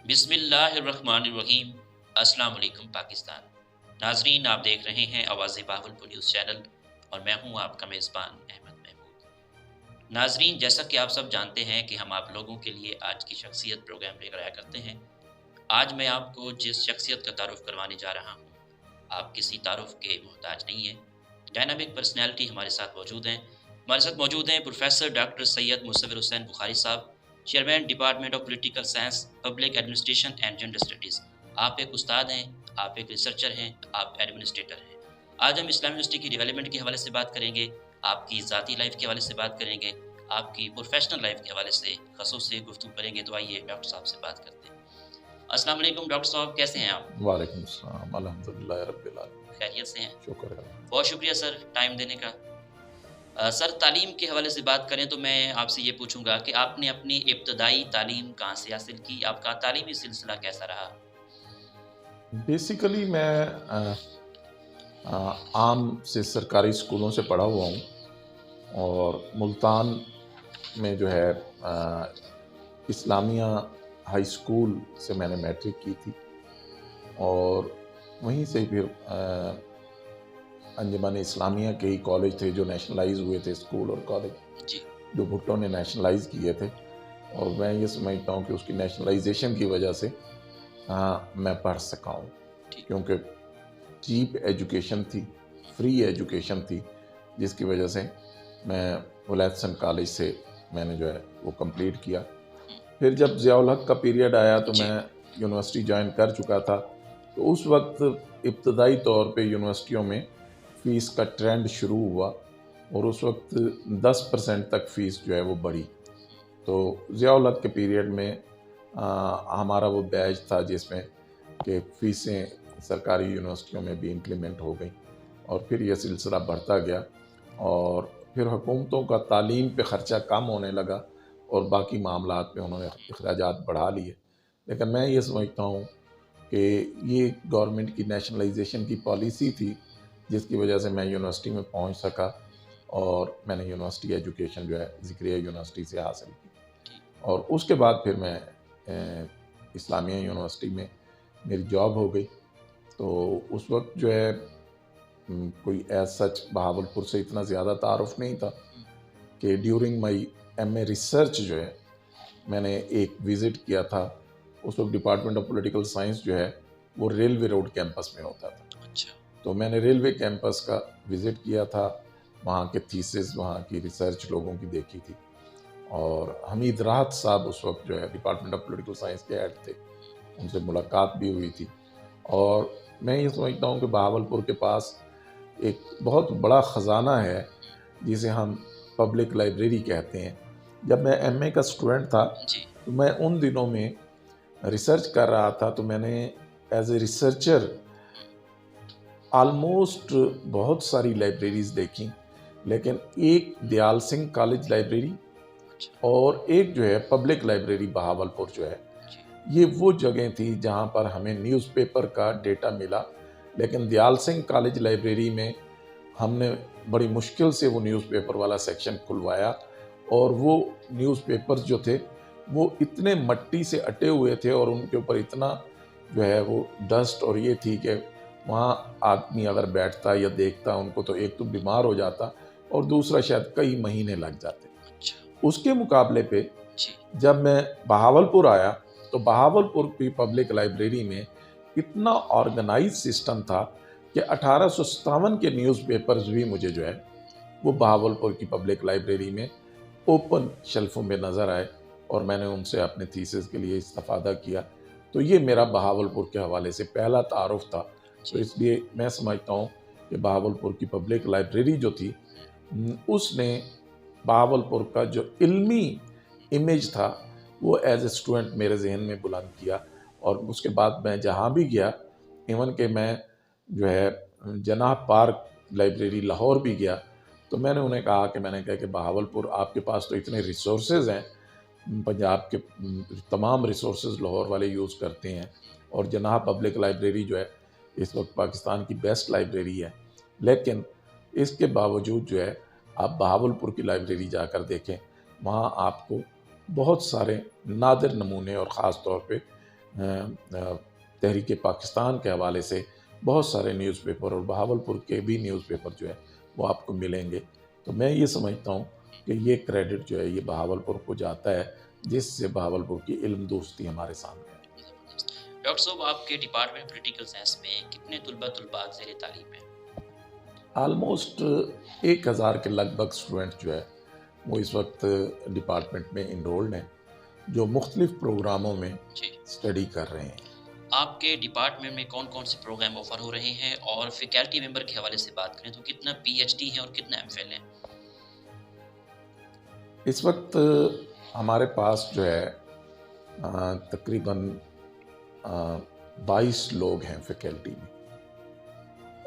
بسم اللہ الرحمن الرحیم۔ السلام علیکم پاکستان۔ ناظرین، آپ دیکھ رہے ہیں آواز بہاولپور نیوز چینل اور میں ہوں آپ کا میزبان احمد محمود۔ ناظرین، جیسا کہ آپ سب جانتے ہیں کہ ہم آپ لوگوں کے لیے آج کی شخصیت پروگرام لے کر آیا کرتے ہیں۔ آج میں آپ کو جس شخصیت کا تعارف کروانے جا رہا ہوں، آپ کسی تعارف کے محتاج نہیں ہیں۔ ڈائنامک پرسنالٹی ہمارے ساتھ موجود ہیں۔ ہمارے ساتھ موجود ہیں پروفیسر ڈاکٹر سید مصور حسین بخاری صاحب، chairman department of political science, public administration and gender studies. آپ ایک استاد ہیں، آپ ایک ریسرچر ہیں، آپ ایڈمنسٹریٹر ہیں۔ آج ہم اسلام یونیورسٹی کی ڈیولپمنٹ کے حوالے سے بات کریں گے، آپ کی ذاتی لائف کے حوالے سے بات کریں گے، آپ کی پروفیشنل لائف کے حوالے سے خصوصی گفتگو کریں گے۔ تو آئیے ڈاکٹر صاحب سے بات کرتے ہیں۔ السلام علیکم ڈاکٹر صاحب، کیسے ہیں آپ؟ وعلیکم السلام، الحمدللہ رب العالمین، خیریت سے ہیں؟ شکر ہے۔ بہت شکریہ سر ٹائم دینے کا۔ سر، تعلیم کے حوالے سے بات کریں تو میں آپ سے یہ پوچھوں گا کہ آپ نے اپنی ابتدائی تعلیم کہاں سے حاصل کی؟ آپ کا تعلیمی سلسلہ کیسا رہا؟ بیسیکلی میں عام سے سرکاری اسکولوں سے پڑھا ہوا ہوں، اور ملتان میں جو ہے اسلامیہ ہائی اسکول سے میں نے میٹرک کی تھی، اور وہیں سے پھر انجمن اسلامیہ کے ہی کالج تھے جو نیشنلائز ہوئے تھے، اسکول اور کالج جی جو بھٹو نے نیشنلائز کیے تھے، اور میں یہ سمجھتا ہوں کہ اس کی نیشنلائزیشن کی وجہ سے میں پڑھ سکا ہوں، ٹھیک۔ کیونکہ چیپ ایجوکیشن تھی، فری ایجوکیشن تھی، جس کی وجہ سے میں ولایت کالج سے میں نے جو ہے وہ کمپلیٹ کیا۔ پھر جب ضیاء الحق کا پیریڈ آیا تو جی میں یونیورسٹی جوائن کر چکا تھا، تو اس وقت ابتدائی طور پہ یونیورسٹیوں میں فیس کا ٹرینڈ شروع ہوا، اور اس وقت 10% تک فیس جو ہے وہ بڑھی۔ تو ضیاء الحق کے پیریڈ میں ہمارا وہ بیچ تھا جس میں کہ فیسیں سرکاری یونیورسٹیوں میں بھی امپلیمنٹ ہو گئیں، اور پھر یہ سلسلہ بڑھتا گیا، اور پھر حکومتوں کا تعلیم پہ خرچہ کم ہونے لگا اور باقی معاملات پہ انہوں نے اخراجات بڑھا لیے۔ لیکن میں یہ سمجھتا ہوں کہ یہ گورنمنٹ کی نیشنلائزیشن کی پالیسی تھی، جس کی وجہ سے میں یونیورسٹی میں پہنچ سکا، اور میں نے یونیورسٹی ایجوکیشن جو ہے ذکریہ یونیورسٹی سے حاصل کی، اور اس کے بعد پھر میں اسلامیہ یونیورسٹی میں میری جاب ہو گئی۔ تو اس وقت جو ہے کوئی ایز سچ بہاولپور سے اتنا زیادہ تعارف نہیں تھا، کہ during my M A research جو ہے میں نے ایک وزٹ کیا تھا۔ اس وقت ڈپارٹمنٹ آف پولیٹیکل سائنس جو ہے وہ ریلوے روڈ کیمپس میں ہوتا تھا، اچھا تو میں نے ریلوے کیمپس کا وزٹ کیا تھا، وہاں کے تھیسز، وہاں کی ریسرچ لوگوں کی دیکھی تھی، اور حمید راحت صاحب اس وقت جو ہے ڈپارٹمنٹ آف پولیٹیکل سائنس کے ہیڈ تھے، ان سے ملاقات بھی ہوئی تھی۔ اور میں یہ سمجھتا ہوں کہ بہاولپور کے پاس ایک بہت بڑا خزانہ ہے جسے ہم پبلک لائبریری کہتے ہیں۔ جب میں ایم اے کا اسٹوڈنٹ تھا جی تو میں ان دنوں میں ریسرچ کر رہا تھا، تو میں نے ایز اے ریسرچر آلموسٹ بہت ساری لائبریریز دیکھیں، لیکن ایک دیال سنگھ کالج لائبریری اچھا اور ایک جو ہے پبلک لائبریری بہاولپور جو ہے، جی یہ وہ جگہیں تھی جہاں پر ہمیں نیوز پیپر کا ڈیٹا ملا۔ لیکن دیال سنگھ کالج لائبریری میں ہم نے بڑی مشکل سے وہ نیوز پیپر والا سیکشن کھلوایا، اور وہ نیوز پیپرز جو تھے وہ اتنے مٹی سے اٹے ہوئے تھے، اور ان کے اوپر اتنا جو ہے وہ ڈسٹ اور یہ تھی کہ وہاں آدمی اگر بیٹھتا یا دیکھتا ان کو تو ایک تو بیمار ہو جاتا، اور دوسرا شاید کئی مہینے لگ جاتے۔ اچھا اس کے مقابلے پہ جی جب میں بہاولپور آیا تو بہاولپور کی پبلک لائبریری میں اتنا آرگنائز سسٹم تھا کہ 1857 کے نیوز پیپرز بھی مجھے جو ہے وہ بہاولپور کی پبلک لائبریری میں اوپن شیلفوں میں نظر آئے، اور میں نے ان سے اپنے تھیسس کے لیے استفادہ کیا۔ تو یہ میرا بہاولپور کے حوالے سے پہلا تعارف تھا۔ تو اس لیے میں سمجھتا ہوں کہ بہاولپور کی پبلک لائبریری جو تھی اس نے بہاولپور کا جو علمی امیج تھا وہ ایز اے اسٹوڈنٹ میرے ذہن میں بلند کیا، اور اس کے بعد میں جہاں بھی گیا، ایون کہ میں جو ہے جناح پارک لائبریری لاہور بھی گیا، تو میں نے انہیں کہا کہ بہاولپور آپ کے پاس تو اتنے ریسورسز ہیں، پنجاب کے تمام ریسورسز لاہور والے یوز کرتے ہیں، اور جناح پبلک لائبریری جو ہے اس وقت پاکستان کی بیسٹ لائبریری ہے، لیکن اس کے باوجود جو ہے آپ بہاولپور کی لائبریری جا کر دیکھیں، وہاں آپ کو بہت سارے نادر نمونے اور خاص طور پہ تحریک پاکستان کے حوالے سے بہت سارے نیوز پیپر اور بہاولپور کے بھی نیوز پیپر جو ہے وہ آپ کو ملیں گے. تو میں یہ سمجھتا ہوں کہ یہ کریڈٹ جو ہے یہ بہاولپور کو جاتا ہے، جس سے بہاولپور کی علم دوستی ہمارے سامنے ہے. ڈاکٹر صاحب، آپ کے ڈپارٹمنٹ پولیٹیکل سائنس میں کتنے طلباء زیر تعلیم ہیں؟ آلموسٹ 1000 کے لگ بھگ اسٹوڈنٹ جو ہے وہ اس وقت ڈپارٹمنٹ میں انرولڈ ہیں، جو مختلف پروگراموں میں اسٹڈی کر رہے ہیں. آپ کے ڈپارٹمنٹ میں کون کون سے پروگرام آفر ہو رہے ہیں، اور فیکلٹی ممبر کے حوالے سے بات کریں تو کتنا پی ایچ ڈی ہے اور کتنا ایم فل ہے؟ اس وقت ہمارے پاس جو ہے تقریباً 22 لوگ ہیں فیکلٹی میں،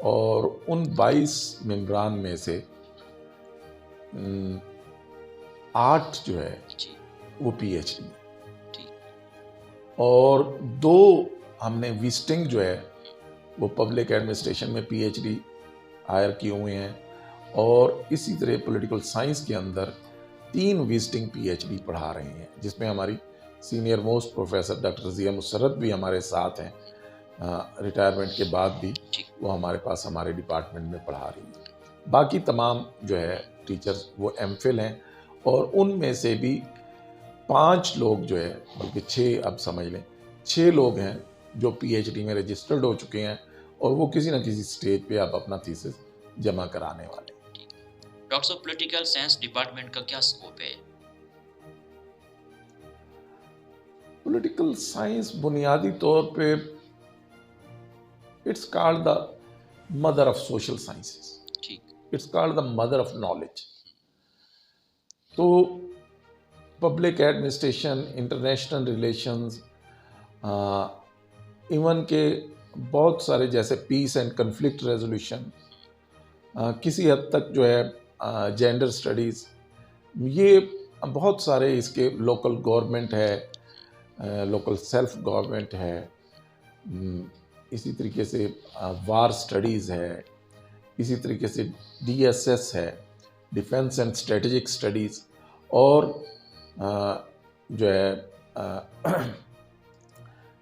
اور ان 22 ممبران میں سے 8 جو ہے وہ پی ایچ ڈی، اور 2 ہم نے وزٹنگ جو ہے وہ پبلک ایڈمنسٹریشن میں پی ایچ ڈی ہائر کیے ہوئے ہیں، اور اسی طرح پولیٹیکل سائنس کے اندر 3 وزٹنگ پی ایچ ڈی پڑھا رہے ہیں، جس میں ہماری senior most professor doctor Razia Musarrat بھی ہمارے ساتھ ہیں. ریٹائرمنٹ کے بعد بھی وہ ہمارے پاس ہمارے ڈپارٹمنٹ میں پڑھا رہی ہیں. باقی تمام جو ہے ٹیچرز وہ ایم فل ہیں، اور ان میں سے بھی 5 لوگ جو ہے، بلکہ 6 اب سمجھ لیں 6 لوگ ہیں جو پی ایچ ڈی میں رجسٹرڈ ہو چکے ہیں، اور وہ کسی نہ کسی سٹیج پہ اب اپنا تھیسس جمع کرانے والے ہیں. ڈاکٹر صاحب، پولیٹیکل سائنس ڈپارٹمنٹ کا کیا سکوپ ہے؟ پولیٹیکل سائنس بنیادی طور پہ it's called the mother of social sciences, it's called the mother of knowledge. تو public administration, international relations, even کہ بہت سارے جیسے پیس اینڈ کنفلکٹ ریزولوشن، کسی حد تک جو ہے جینڈر سٹڈیز، یہ بہت سارے اس کے لوکل گورنمنٹ ہے، لوکل سیلف گورنمنٹ ہے، اسی طریقے سے وار سٹڈیز ہے، اسی طریقے سے ڈی ایس ایس ہے، ڈیفنس اینڈ اسٹریٹجک سٹڈیز، اور جو ہے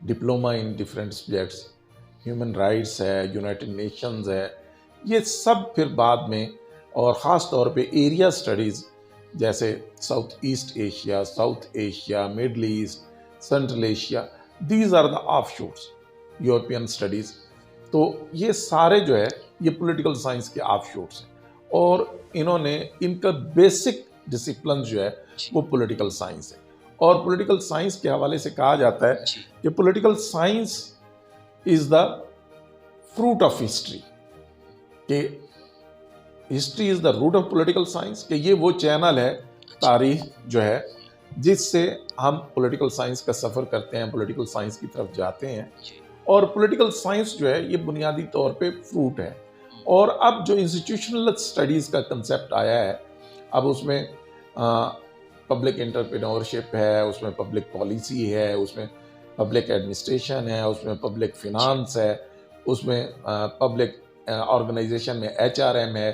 diploma in different subjects, human rights ہے، یونائٹڈ نیشنز ہے. یہ سب پھر بعد میں، اور خاص طور پہ ایریا سٹڈیز جیسے south east Asia, south Asia, middle east, central Asia, these are the offshoots, European studies. تو یہ سارے جو ہے یہ پولیٹیکل سائنس کے آف شوٹس ہیں، اور انہوں نے ان کا بیسک ڈسپلن جو ہے وہ پولیٹیکل سائنس ہے. اور پولیٹیکل سائنس کے حوالے سے کہا جاتا ہے کہ political science is the fruit of history, کہ history is the root of political science, کہ یہ وہ چینل ہے تاریخ جو ہے جس سے ہم پولیٹیکل سائنس کا سفر کرتے ہیں، پولیٹیکل سائنس کی طرف جاتے ہیں. اور پولیٹیکل سائنس جو ہے یہ بنیادی طور پہ فروٹ ہے. اور اب جو انسٹیٹیوشنل اسٹڈیز کا کنسیپٹ آیا ہے، اب اس میں پبلک انٹرپرینورشپ ہے، اس میں پبلک پالیسی ہے، اس میں پبلک ایڈمنسٹریشن ہے، اس میں پبلک فینانس ہے، اس میں پبلک آرگنائزیشن میں ایچ آر ایم ہے،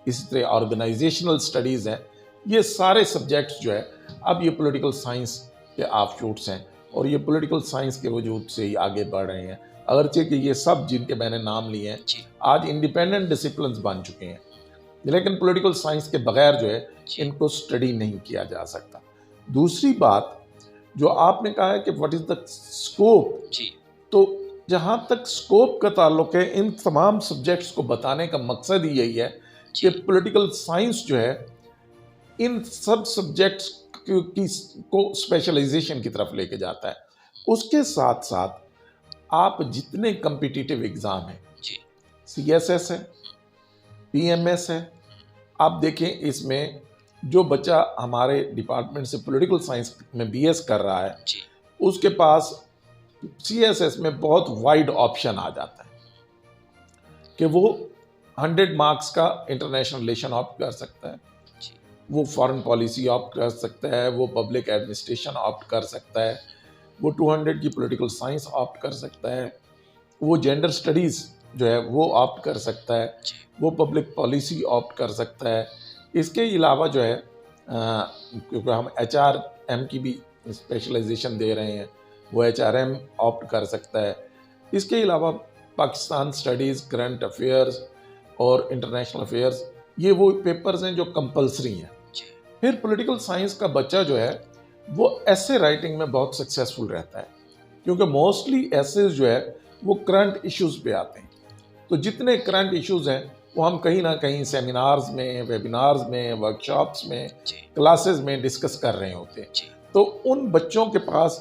اسی طرح آرگنائزیشنل سٹڈیز ہیں. یہ سارے سبجیکٹس جو ہے اب یہ پولیٹیکل سائنس کے آف شوٹس ہیں، اور یہ پولیٹیکل سائنس کے وجود سے ہی آگے بڑھ رہے ہیں. اگرچہ کہ یہ سب جن کے میں نے نام لیے ہیں آج انڈیپینڈنٹ ڈسپلنز بن چکے ہیں، لیکن پولیٹیکل سائنس کے بغیر جو ہے ان کو سٹڈی نہیں کیا جا سکتا. دوسری بات جو آپ نے کہا ہے کہ واٹ از دا اسکوپ، تو جہاں تک اسکوپ کا تعلق ہے ان تمام سبجیکٹس کو بتانے کا مقصد ہی یہی ہے کہ پولیٹیکل سائنس جو ہے ان سب سبجیکٹس کو اسپیشلائزیشن کی طرف لے کے جاتا ہے. اس کے ساتھ ساتھ آپ جتنے کمپیٹیٹیو ایگزام ہیں، سی ایس ایس ہے، پی ایم ایس ہے، آپ دیکھیں اس میں جو بچہ ہمارے ڈپارٹمنٹ سے پولیٹیکل سائنس میں بی ایس کر رہا ہے اس کے پاس سی ایس ایس میں بہت وائڈ آپشن آ جاتا ہے کہ وہ 100 مارکس کا انٹرنیشنل ریلیشن آپٹ کر سکتا ہے، وہ فارن پالیسی آپٹ کر سکتا ہے، وہ پبلک ایڈمنسٹریشن آپٹ کر سکتا ہے، وہ 200 کی پولیٹیکل سائنس آپٹ کر سکتا ہے، وہ جینڈر سٹڈیز جو ہے وہ آپٹ کر سکتا ہے، وہ پبلک پالیسی آپٹ کر سکتا ہے. اس کے علاوہ جو ہے کیونکہ ہم ایچ آر ایم کی بھی اسپیشلائزیشن دے رہے ہیں، وہ HRM آپٹ کر سکتا ہے. اس کے علاوہ پاکستان اسٹڈیز، کرنٹ افیئرس اور انٹرنیشنل افیئرس، یہ وہ پیپرز ہیں جو کمپلسری ہیں. پھر پولیٹیکل سائنس کا بچہ جو ہے وہ ایسے رائٹنگ میں بہت سکسیسفل رہتا ہے، کیونکہ موسٹلی ایسیز جو ہے وہ کرنٹ ایشوز پہ آتے ہیں. تو جتنے کرنٹ ایشوز ہیں وہ ہم کہیں نہ کہیں سیمینارز میں، ویبینارز میں، ورکشاپس میں، کلاسز میں ڈسکس کر رہے ہوتے ہیں. تو ان بچوں کے پاس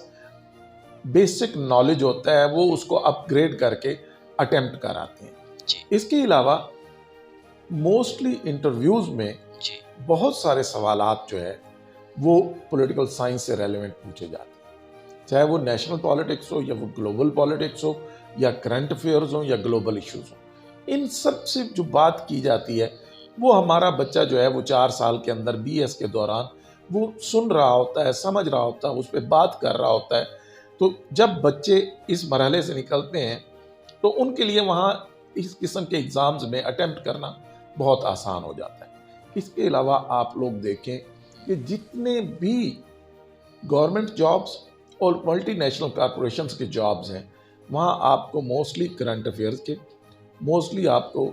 بیسک نالج ہوتا ہے، وہ اس کو اپ گریڈ کر کے اٹیمپٹ کراتے ہیں. اس کے علاوہ موسٹلی انٹرویوز میں بہت سارے سوالات جو ہے وہ پولیٹیکل سائنس سے ریلیونٹ پوچھے جاتے ہیں، چاہے وہ نیشنل پالیٹکس ہو یا وہ گلوبل پالیٹکس ہو یا کرنٹ افیئرز ہوں یا گلوبل ایشوز ہوں. ان سب سے جو بات کی جاتی ہے وہ ہمارا بچہ جو ہے وہ 4 سال کے اندر BS کے دوران وہ سن رہا ہوتا ہے، سمجھ رہا ہوتا ہے، اس پہ بات کر رہا ہوتا ہے. تو جب بچے اس مرحلے سے نکلتے ہیں تو ان کے لیے وہاں اس قسم کے ایگزامز میں اٹیمپٹ کرنا بہت آسان ہو جاتا ہے. اس کے علاوہ آپ لوگ دیکھیں کہ جتنے بھی گورنمنٹ جابز اور ملٹی نیشنل کارپوریشنز کے جابز ہیں وہاں آپ کو موسٹلی کرنٹ افیئرز کے، موسٹلی آپ کو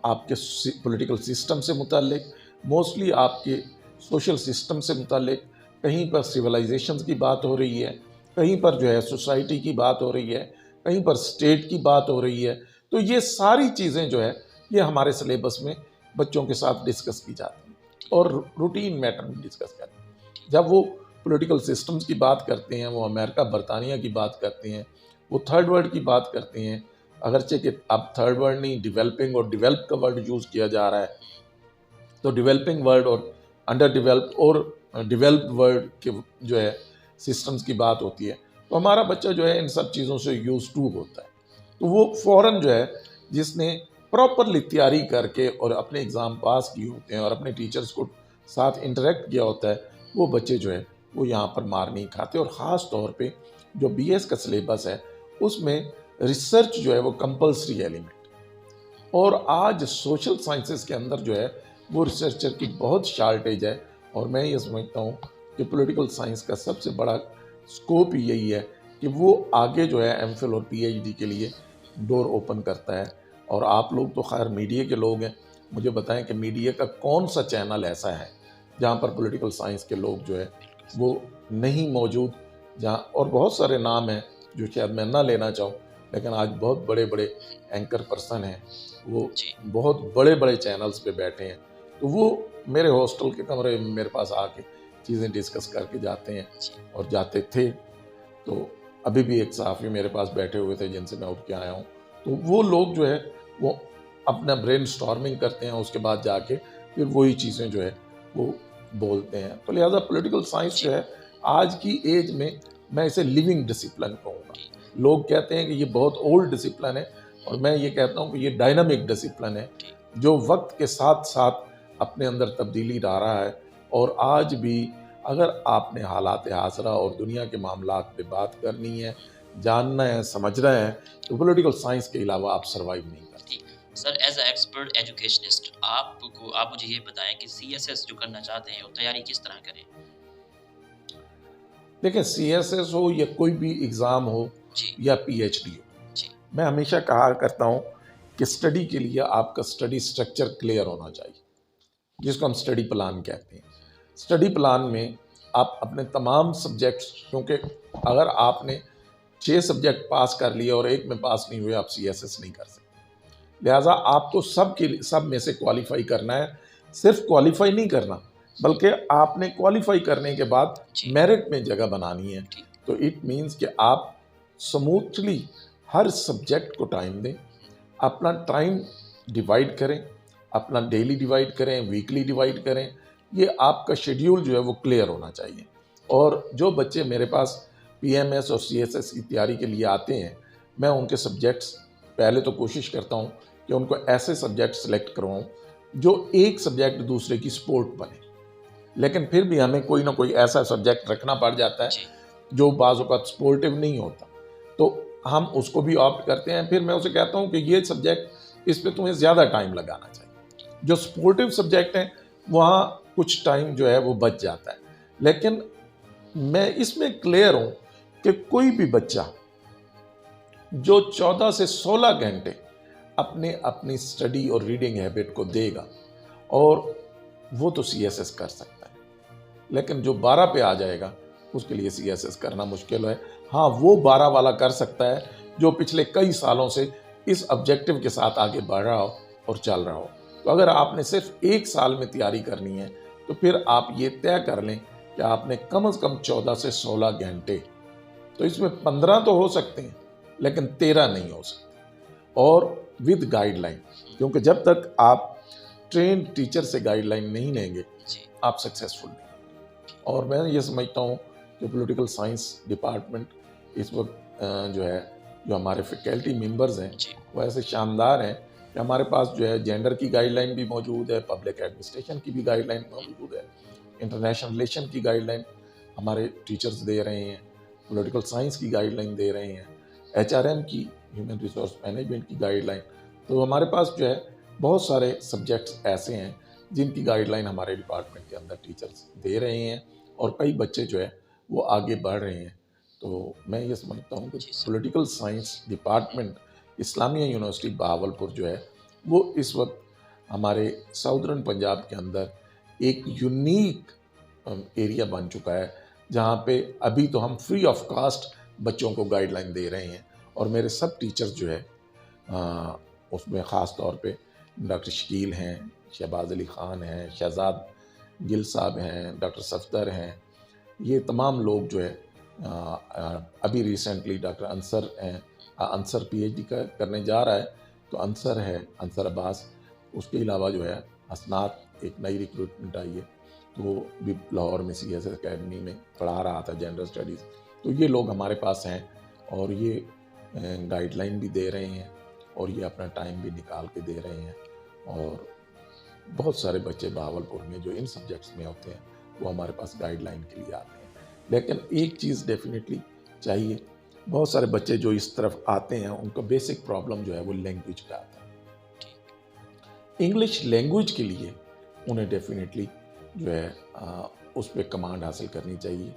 آپ کے پولیٹیکل سسٹم سے متعلق، موسٹلی آپ کے سوشل سسٹم سے متعلق، کہیں پر سویلائزیشنز کی بات ہو رہی ہے، کہیں پر جو ہے سوسائٹی کی بات ہو رہی ہے، کہیں پر اسٹیٹ کی بات ہو رہی ہے. تو یہ ساری چیزیں جو ہے یہ ہمارے سلیبس میں بچوں کے ساتھ ڈسکس کی جاتی ہیں اور روٹین میٹر میں ڈسکس کرتے ہیں. جب وہ پولیٹیکل سسٹمز کی بات کرتے ہیں، وہ امریکہ برطانیہ کی بات کرتے ہیں، وہ تھرڈ ورلڈ کی بات کرتے ہیں، اگرچہ کہ اب تھرڈ ورلڈ نہیں، ڈیولپنگ اور ڈیولپ کا ورڈ یوز کیا جا رہا ہے. تو ڈیولپنگ ورلڈ اور انڈر ڈیولپ اور ڈیولپڈ ورلڈ کے جو ہے سسٹمز کی بات ہوتی ہے. تو ہمارا بچہ جو ہے ان سب چیزوں سے یوز ٹو ہوتا ہے. تو وہ فوراً جو ہے جس نے پراپرلی تیاری کر کے اور اپنے ایگزام پاس کیے ہوتے ہیں اور اپنے ٹیچرز کو ساتھ انٹریکٹ کیا ہوتا ہے، وہ بچے جو ہے وہ یہاں پر مار نہیں کھاتے. اور خاص طور پہ جو BS کا سلیبس ہے اس میں ریسرچ جو ہے وہ کمپلسری ایلیمنٹ. اور آج سوشل سائنسز کے اندر جو ہے وہ ریسرچر کی بہت شارٹیج ہے. اور میں یہ سمجھتا ہوں کہ پولیٹیکل سائنس کا سب سے بڑا سکوپ یہی ہے کہ وہ آگے جو ہے MPhil اور PhD کے لیے ڈور اوپن کرتا ہے. اور آپ لوگ تو خیر میڈیا کے لوگ ہیں، مجھے بتائیں کہ میڈیا کا کون سا چینل ایسا ہے جہاں پر پولیٹیکل سائنس کے لوگ جو ہے وہ نہیں موجود. جہاں اور بہت سارے نام ہیں جو شاید میں نہ لینا چاہوں، لیکن آج بہت بڑے بڑے اینکر پرسن ہیں، وہ بہت بڑے بڑے چینلز پہ بیٹھے ہیں. تو وہ میرے ہاسٹل کے کمرے میں میرے پاس آ کے چیزیں ڈسکس کر کے جاتے ہیں اور جاتے تھے. تو ابھی بھی ایک صحافی میرے پاس بیٹھے ہوئے تھے جن سے میں اٹھ کے آیا ہوں. تو وہ لوگ جو ہے وہ اپنا برین سٹارمنگ کرتے ہیں، اس کے بعد جا کے پھر وہی چیزیں جو ہے وہ بولتے ہیں. تو لہٰذا پولیٹیکل سائنس جو ہے آج کی ایج میں میں اسے لیونگ ڈسپلن کہوں گا. لوگ کہتے ہیں کہ یہ بہت اولڈ ڈسپلن ہے، اور میں یہ کہتا ہوں کہ یہ ڈائنامک ڈسپلن ہے جو وقت کے ساتھ ساتھ اپنے اندر تبدیلی لا رہا ہے. اور آج بھی اگر آپ نے حالات حاضرہ اور دنیا کے معاملات پہ بات کرنی ہے، جاننا ہے، سمجھنا ہے، تو پولیٹیکل سائنس کے علاوہ آپ سروائیو نہیں کر سکتے. سر ایز اے ایکسپرٹ ایجوکیشنسٹ آپ مجھے یہ بتائیں کہ CSS جو کرنا چاہتے ہیں وہ تیاری کس طرح کریں؟ دیکھیں CSS ہو یا کوئی بھی ایگزام ہو یا PhD ہو، میں ہمیشہ کہا کرتا ہوں کہ اسٹڈی کے لیے آپ کا اسٹڈی اسٹرکچر کلیئر ہونا چاہیے، جس کو ہم اسٹڈی پلان کہتے ہیں. اسٹڈی پلان میں آپ اپنے تمام سبجیکٹس، کیونکہ اگر آپ نے 6 سبجیکٹ پاس کر لیے اور ایک میں پاس نہیں ہوئے آپ CSS نہیں کر سکتے. لہٰذا آپ کو سب میں سے کوالیفائی کرنا ہے. صرف کوالیفائی نہیں کرنا بلکہ آپ نے کوالیفائی کرنے کے بعد میرٹ میں جگہ بنانی ہے. تو اٹ مینز کہ آپ سموتھلی ہر سبجیکٹ کو ٹائم دیں، اپنا ٹائم ڈیوائیڈ کریں، اپنا ڈیلی ڈیوائیڈ کریں، ویکلی ڈیوائیڈ کریں. یہ آپ کا شیڈیول جو ہے وہ کلیئر ہونا چاہیے. اور جو بچے میرے پاس PMS اور CSS کی تیاری کے لیے آتے ہیں، میں ان کے سبجیکٹس پہلے تو کوشش کرتا ہوں کہ ان کو ایسے سبجیکٹ سلیکٹ کرواؤں جو ایک سبجیکٹ دوسرے کی سپورٹ بنے. لیکن پھر بھی ہمیں کوئی نہ کوئی ایسا سبجیکٹ رکھنا پڑ جاتا ہے جو بعض اوقات سپورٹیو نہیں ہوتا، تو ہم اس کو بھی آپٹ کرتے ہیں. پھر میں اسے کہتا ہوں کہ یہ سبجیکٹ اس پہ تمہیں زیادہ ٹائم لگانا چاہیے. جو سپورٹیو سبجیکٹ ہیں وہاں کچھ ٹائم جو ہے وہ بچ جاتا ہے. لیکن میں اس میں کلیئر ہوں کہ کوئی بھی بچہ جو 14 سے 16 گھنٹے اپنی اسٹڈی اور ریڈنگ ہیبٹ کو دے گا، اور وہ تو سی ایس ایس کر سکتا ہے، لیکن جو 12 پہ آ جائے گا اس کے لیے سی ایس ایس کرنا مشکل ہے۔ ہاں، وہ 12 والا کر سکتا ہے جو پچھلے کئی سالوں سے اس آبجیکٹو کے ساتھ آگے بڑھ رہا ہو اور چل رہا ہو۔ تو اگر آپ نے صرف 1 سال میں تیاری کرنی ہے تو پھر آپ یہ طے کر لیں کہ آپ نے کم از کم 14 سے 16 گھنٹے، تو اس میں 15 تو ہو سکتے ہیں لیکن 13 نہیں ہو سکتے، اور ود گائیڈ لائن، کیونکہ جب تک آپ ٹرینڈ ٹیچر سے گائیڈ لائن نہیں لیں گے آپ سکسیسفل نہیں۔ اور میں یہ سمجھتا ہوں کہ پولیٹیکل سائنس ڈپارٹمنٹ اس وقت جو ہمارے فیکلٹی ممبرز ہیں وہ ایسے شاندار ہیں کہ ہمارے پاس جینڈر کی گائیڈ لائن بھی موجود ہے، پبلک ایڈمنسٹریشن کی بھی گائیڈ لائن موجود ہے، انٹرنیشنل ریلیشن کی گائیڈ لائن ہمارے ٹیچرز دے رہے ہیں، پولیٹیکل سائنس کی گائیڈ لائن دے رہے ہیں، ایچ آر ایم کی، ہیومن ریسورس مینجمنٹ کی گائیڈ لائن۔ تو ہمارے پاس بہت سارے سبجیکٹس ایسے ہیں جن کی گائیڈ لائن ہمارے ڈپارٹمنٹ کے اندر ٹیچرز دے رہے ہیں، اور کئی بچے وہ آگے بڑھ رہے ہیں۔ تو میں یہ سمجھتا ہوں کہ پولیٹیکل سائنس ڈپارٹمنٹ اسلامیہ یونیورسٹی بہاولپور وہ اس وقت ہمارے ساؤدرن پنجاب کے اندر ایک یونیک ایریا بن چکا ہے، جہاں پہ ابھی تو ہم فری آف کاسٹ بچوں کو گائیڈ لائن دے رہے ہیں، اور میرے سب ٹیچر اس میں خاص طور پہ ڈاکٹر شکیل ہیں، شہباز علی خان ہیں، شہزاد گل صاحب ہیں، ڈاکٹر صفدر ہیں، یہ تمام لوگ ابھی recently doctor Ansar P H D کرنے جا رہا ہے، تو انصر عباس، اس کے علاوہ حسنات ایک نئی ریکروٹمنٹ آئی ہے، تو وہ بھی لاہور میں سی ایس ایس اکیڈمی میں پڑھا رہا تھا جنرل اسٹڈیز۔ تو یہ لوگ ہمارے پاس ہیں اور یہ گائیڈ لائن بھی دے رہے ہیں اور یہ اپنا ٹائم بھی نکال کے دے رہے ہیں، اور بہت سارے بچے بہاولپور میں جو ان سبجیکٹس میں ہوتے ہیں وہ ہمارے پاس گائیڈ لائن کے لیے آتے ہیں۔ لیکن ایک چیز ڈیفینیٹلی چاہیے، بہت سارے بچے جو اس طرف آتے ہیں ان کا بیسک پرابلم وہ لینگویج کا آتا ہے۔ انگلش لینگویج کے لیے انہیں ڈیفینیٹلی اس پہ کمانڈ حاصل کرنی چاہیے،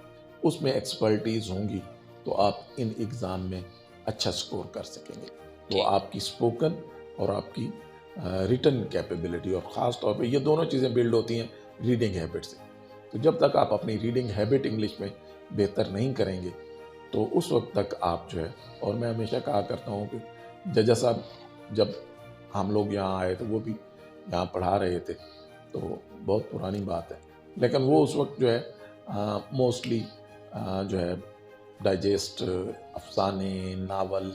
اس میں ایکسپرٹیز ہوں گی تو آپ ان ایگزام میں اچھا سکور کر سکیں گے۔ تو آپ کی اسپوکن اور آپ کی ریٹن کیپیبلٹی، اور خاص طور پہ یہ دونوں چیزیں بلڈ ہوتی ہیں ریڈنگ ہیبٹ سے۔ تو جب تک آپ اپنی ریڈنگ ہیبٹ انگلش میں بہتر نہیں کریں گے تو اس وقت تک آپ اور میں ہمیشہ کہا کرتا ہوں کہ ججا صاحب جب ہم لوگ یہاں آئے تو وہ بھی یہاں پڑھا رہے تھے، تو بہت پرانی بات ہے، لیکن وہ اس وقت موسٹلی ڈائجسٹ، افسانے، ناول،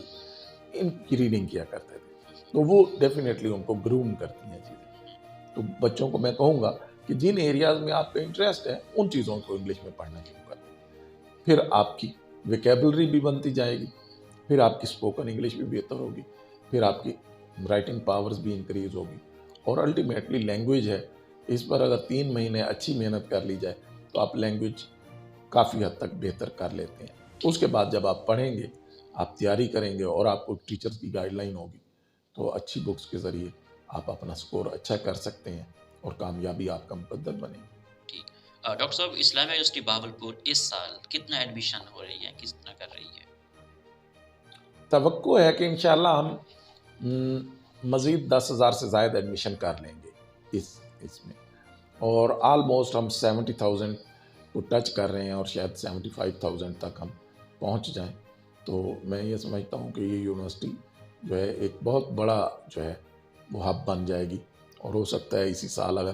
ان کی ریڈنگ کیا کرتے تھے، تو وہ ڈیفینیٹلی ان کو گروم کرتی ہیں چیزیں۔ تو بچوں کو میں کہوں گا کہ جن ایریاز میں آپ کا انٹرسٹ ہے ان چیزوں کو انگلش میں پڑھنا شروع کریں، پھر آپ کی ویکیبلری بھی بنتی جائے گی، پھر آپ کی اسپوکن انگلش بھی بہتر ہوگی، پھر آپ کی رائٹنگ پاورز بھی انکریز ہوگی، اور الٹیمیٹلی لینگویج اس پر اگر 3 مہینے اچھی محنت کر لی جائے تو آپ لینگویج کافی حد تک بہتر کر لیتے ہیں۔ اس کے بعد جب آپ پڑھیں گے، آپ تیاری کریں گے اور آپ کو ٹیچرز کی گائیڈ لائن ہوگی تو اچھی بکس کے ذریعے آپ اپنا سکور اچھا کر سکتے ہیں اور کامیابی آپ کا مقدر بنے گی۔ ڈاکٹر صاحب، اسلامیہ یونیورسٹی بہاولپور اس سال کتنا ایڈمیشن ہو رہی ہے، کتنا کر رہی ہے؟ توقع ہے کہ انشاءاللہ ہم مزید 10,000 سے زائد ایڈمیشن کر لیں گے اس میں، اور آلموسٹ ہم 70,000 کو ٹچ کر رہے ہیں اور شاید 75,000 تک ہم پہنچ جائیں۔ تو میں یہ سمجھتا ہوں کہ یہ یونیورسٹی ایک بہت بڑا وہ ہب بن جائے گی، اور ہو سکتا ہے اسی سال اگر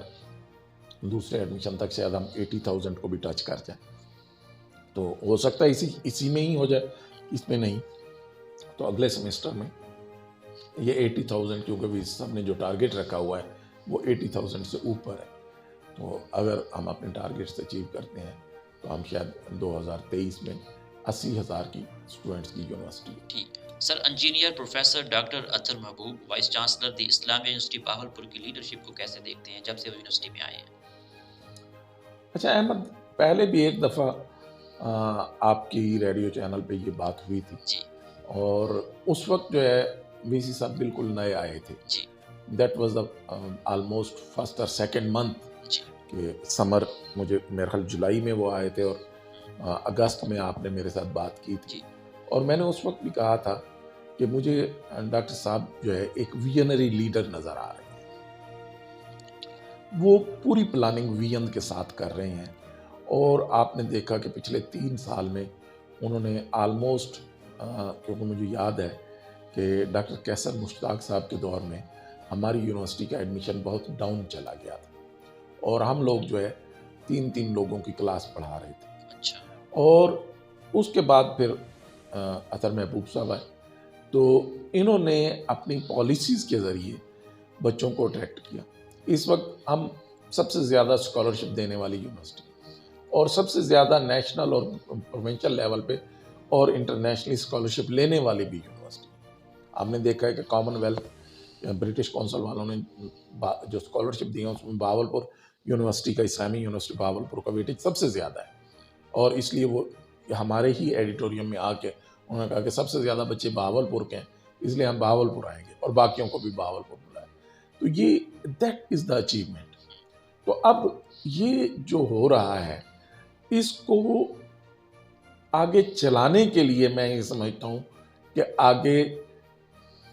دوسرے ایڈمیشن تک شاید ہم 80,000 کو بھی ٹچ کر جائیں، تو ہو سکتا ہے اسی میں ہی ہو جائے، اس میں نہیں تو اگلے سمیسٹر میں یہ 80,000، کیونکہ بھی سب نے جو ٹارگیٹ رکھا ہوا ہے وہ 80,000 سے اوپر ہے، تو اگر ہم اپنے ٹارگیٹس اچیو کرتے ہیں تو ہم شاید 2023 میں 80,000 کی اسٹوڈنٹس کی یونیورسٹی۔ ٹھیک سر، انجینئر پروفیسر ڈاکٹر اطہر محبوب، وائس چانسلر دی اسلامیہ یونیورسٹی بہاولپور کی لیڈرشپ کو کیسے دیکھتے ہیں جب سے وہ یونیورسٹی میں آئے ہیں؟ اچھا احمد، پہلے بھی ایک دفعہ آپ کی ریڈیو چینل پہ یہ بات ہوئی تھی جی، اور اس وقت وی سی صاحب بالکل نئے آئے تھے۔ جی، دیٹ واز آلموسٹ فرسٹ اور سیکنڈ منتھ جی، کہ سمر، میرے خیال جولائی میں وہ آئے تھے، اور اگست میں آپ نے میرے ساتھ بات کی تھی، جی اور میں نے اس وقت بھی کہا تھا کہ مجھے ڈاکٹر صاحب جو ہے ایک ویژنری لیڈر نظر آ رہے ہیں، وہ پوری پلاننگ ویژن کے ساتھ کر رہے ہیں، اور آپ نے دیکھا کہ پچھلے 3 سال میں انہوں نے آلموسٹ، کیونکہ مجھے یاد ہے کہ ڈاکٹر کیسر مشتاق صاحب کے دور میں ہماری یونیورسٹی کا ایڈمیشن بہت ڈاؤن چلا گیا تھا، اور ہم لوگ جو ہے 3 لوگوں کی کلاس پڑھا رہے تھے، اچھا اور اس کے بعد پھر اطہر محبوب صاحب آئے، تو انہوں نے اپنی پالیسیز کے ذریعے بچوں کو اٹریکٹ کیا۔ اس وقت ہم سب سے زیادہ اسکالرشپ دینے والی یونیورسٹی، اور سب سے زیادہ نیشنل اور پروونشل لیول پہ اور انٹرنیشنلی اسکالرشپ لینے والی بھی یونیورسٹی۔ آپ نے دیکھا ہے کہ کامن ویلتھ برٹش کونسل والوں نے جو اسکالرشپ دی ہیں اس میں بہاولپور یونیورسٹی کا، اسلامی یونیورسٹی بہاولپور کا ویٹیج سب سے زیادہ ہے، اور اس لیے وہ ہمارے ہی ایڈیٹوریم میں آ کے انہوں نے کہا کہ سب سے زیادہ بچے بہاولپور کے ہیں، اس لیے ہم بہاولپور آئیں گے اور باقیوں کو بھی بہاولپور بلائیں۔ تو یہ دیٹ از دا اچیومنٹ۔ تو اب یہ جو ہو رہا ہے اس کو آگے چلانے کے لیے میں یہ سمجھتا ہوں کہ آگے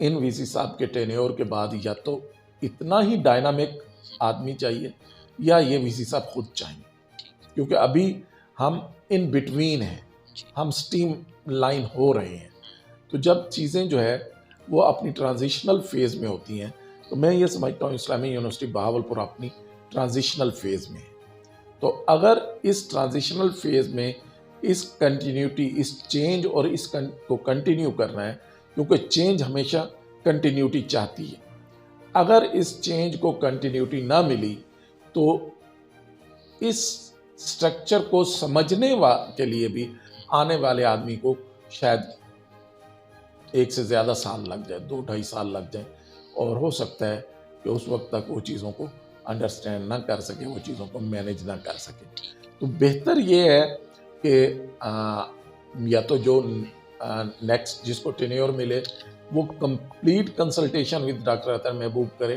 ان وی سی صاحب کے ٹینیور کے بعد یا تو اتنا ہی ڈائنامک آدمی چاہیے، یا یہ وی سی صاحب خود چاہیے، کیونکہ ابھی ہم ان بٹوین ہیں، ہم سٹیم لائن ہو رہے ہیں۔ تو جب چیزیں جو ہے وہ اپنی ٹرانزیشنل فیز میں ہوتی ہیں، تو میں یہ سمجھتا ہوں اسلامی یونیورسٹی بہاولپور اپنی ٹرانزیشنل فیز میں ہے۔ تو اگر اس ٹرانزیشنل فیز میں اس کنٹینیوٹی، اس چینج اور اس کو کنٹینیو کرنا ہے، کیونکہ چینج ہمیشہ کنٹینیوٹی چاہتی ہے۔ اگر اس چینج کو کنٹینیوٹی نہ ملی تو اس سٹرکچر کو سمجھنے کے لیے بھی آنے والے آدمی کو شاید 1 سے زیادہ سال لگ جائے، 2-2.5 سال لگ جائیں، اور ہو سکتا ہے کہ اس وقت تک وہ چیزوں کو انڈرسٹینڈ نہ کر سکے، وہ چیزوں کو مینیج نہ کر سکے۔ تو بہتر یہ ہے کہ یا تو جو نیکسٹ جس کو ٹینیور ملے وہ کمپلیٹ کنسلٹیشن ود ڈاکٹر اطہر محبوب کرے،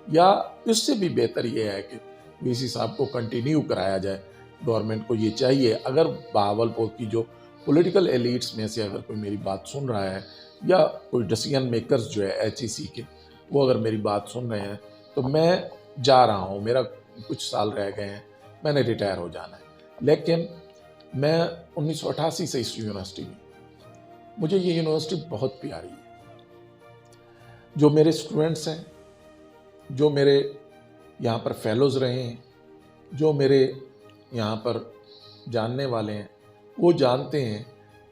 یا اس سے بھی بہتر یہ ہے کہ وی سی صاحب کو کنٹینیو کرایا جائے۔ گورنمنٹ کو یہ چاہیے، اگر بہاولپور کی جو پولیٹیکل ایلیٹس میں سے اگر کوئی میری بات سن رہا ہے، یا کوئی ڈیسیژن میکرز جو ہے ایچ ای سی کے، وہ اگر میری بات سن رہے ہیں، تو میں جا رہا ہوں، میرا کچھ سال رہ گئے ہیں، میں نے ریٹائر ہو جانا ہے، لیکن میں 1988 سے اس یونیورسٹی میں، مجھے یہ یونیورسٹی بہت پیاری ہے۔ جو میرے اسٹوڈنٹس ہیں، جو میرے یہاں پر فیلوز رہے ہیں، جو میرے یہاں پر جاننے والے ہیں، وہ جانتے ہیں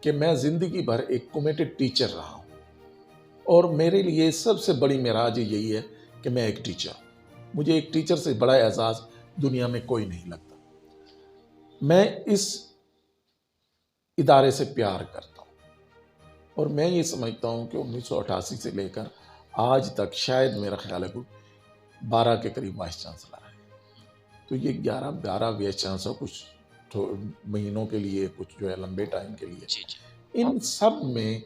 کہ میں زندگی بھر ایک کمیٹڈ ٹیچر رہا ہوں، اور میرے لیے سب سے بڑی معراج یہی ہے کہ میں ایک ٹیچر ہوں۔ مجھے ایک ٹیچر سے بڑا اعزاز دنیا میں کوئی نہیں لگتا۔ میں اس ادارے سے پیار کرتا ہوں، اور میں یہ سمجھتا ہوں کہ 1988 سے لے کر آج تک شاید میرا خیال ہے کوئی 12 کے قریب وائس چانسلر ہے۔ تو یہ 11-12 وائس چانسلر، کچھ مہینوں کے لیے، کچھ جو ہے لمبے ٹائم کے لیے، ان سب میں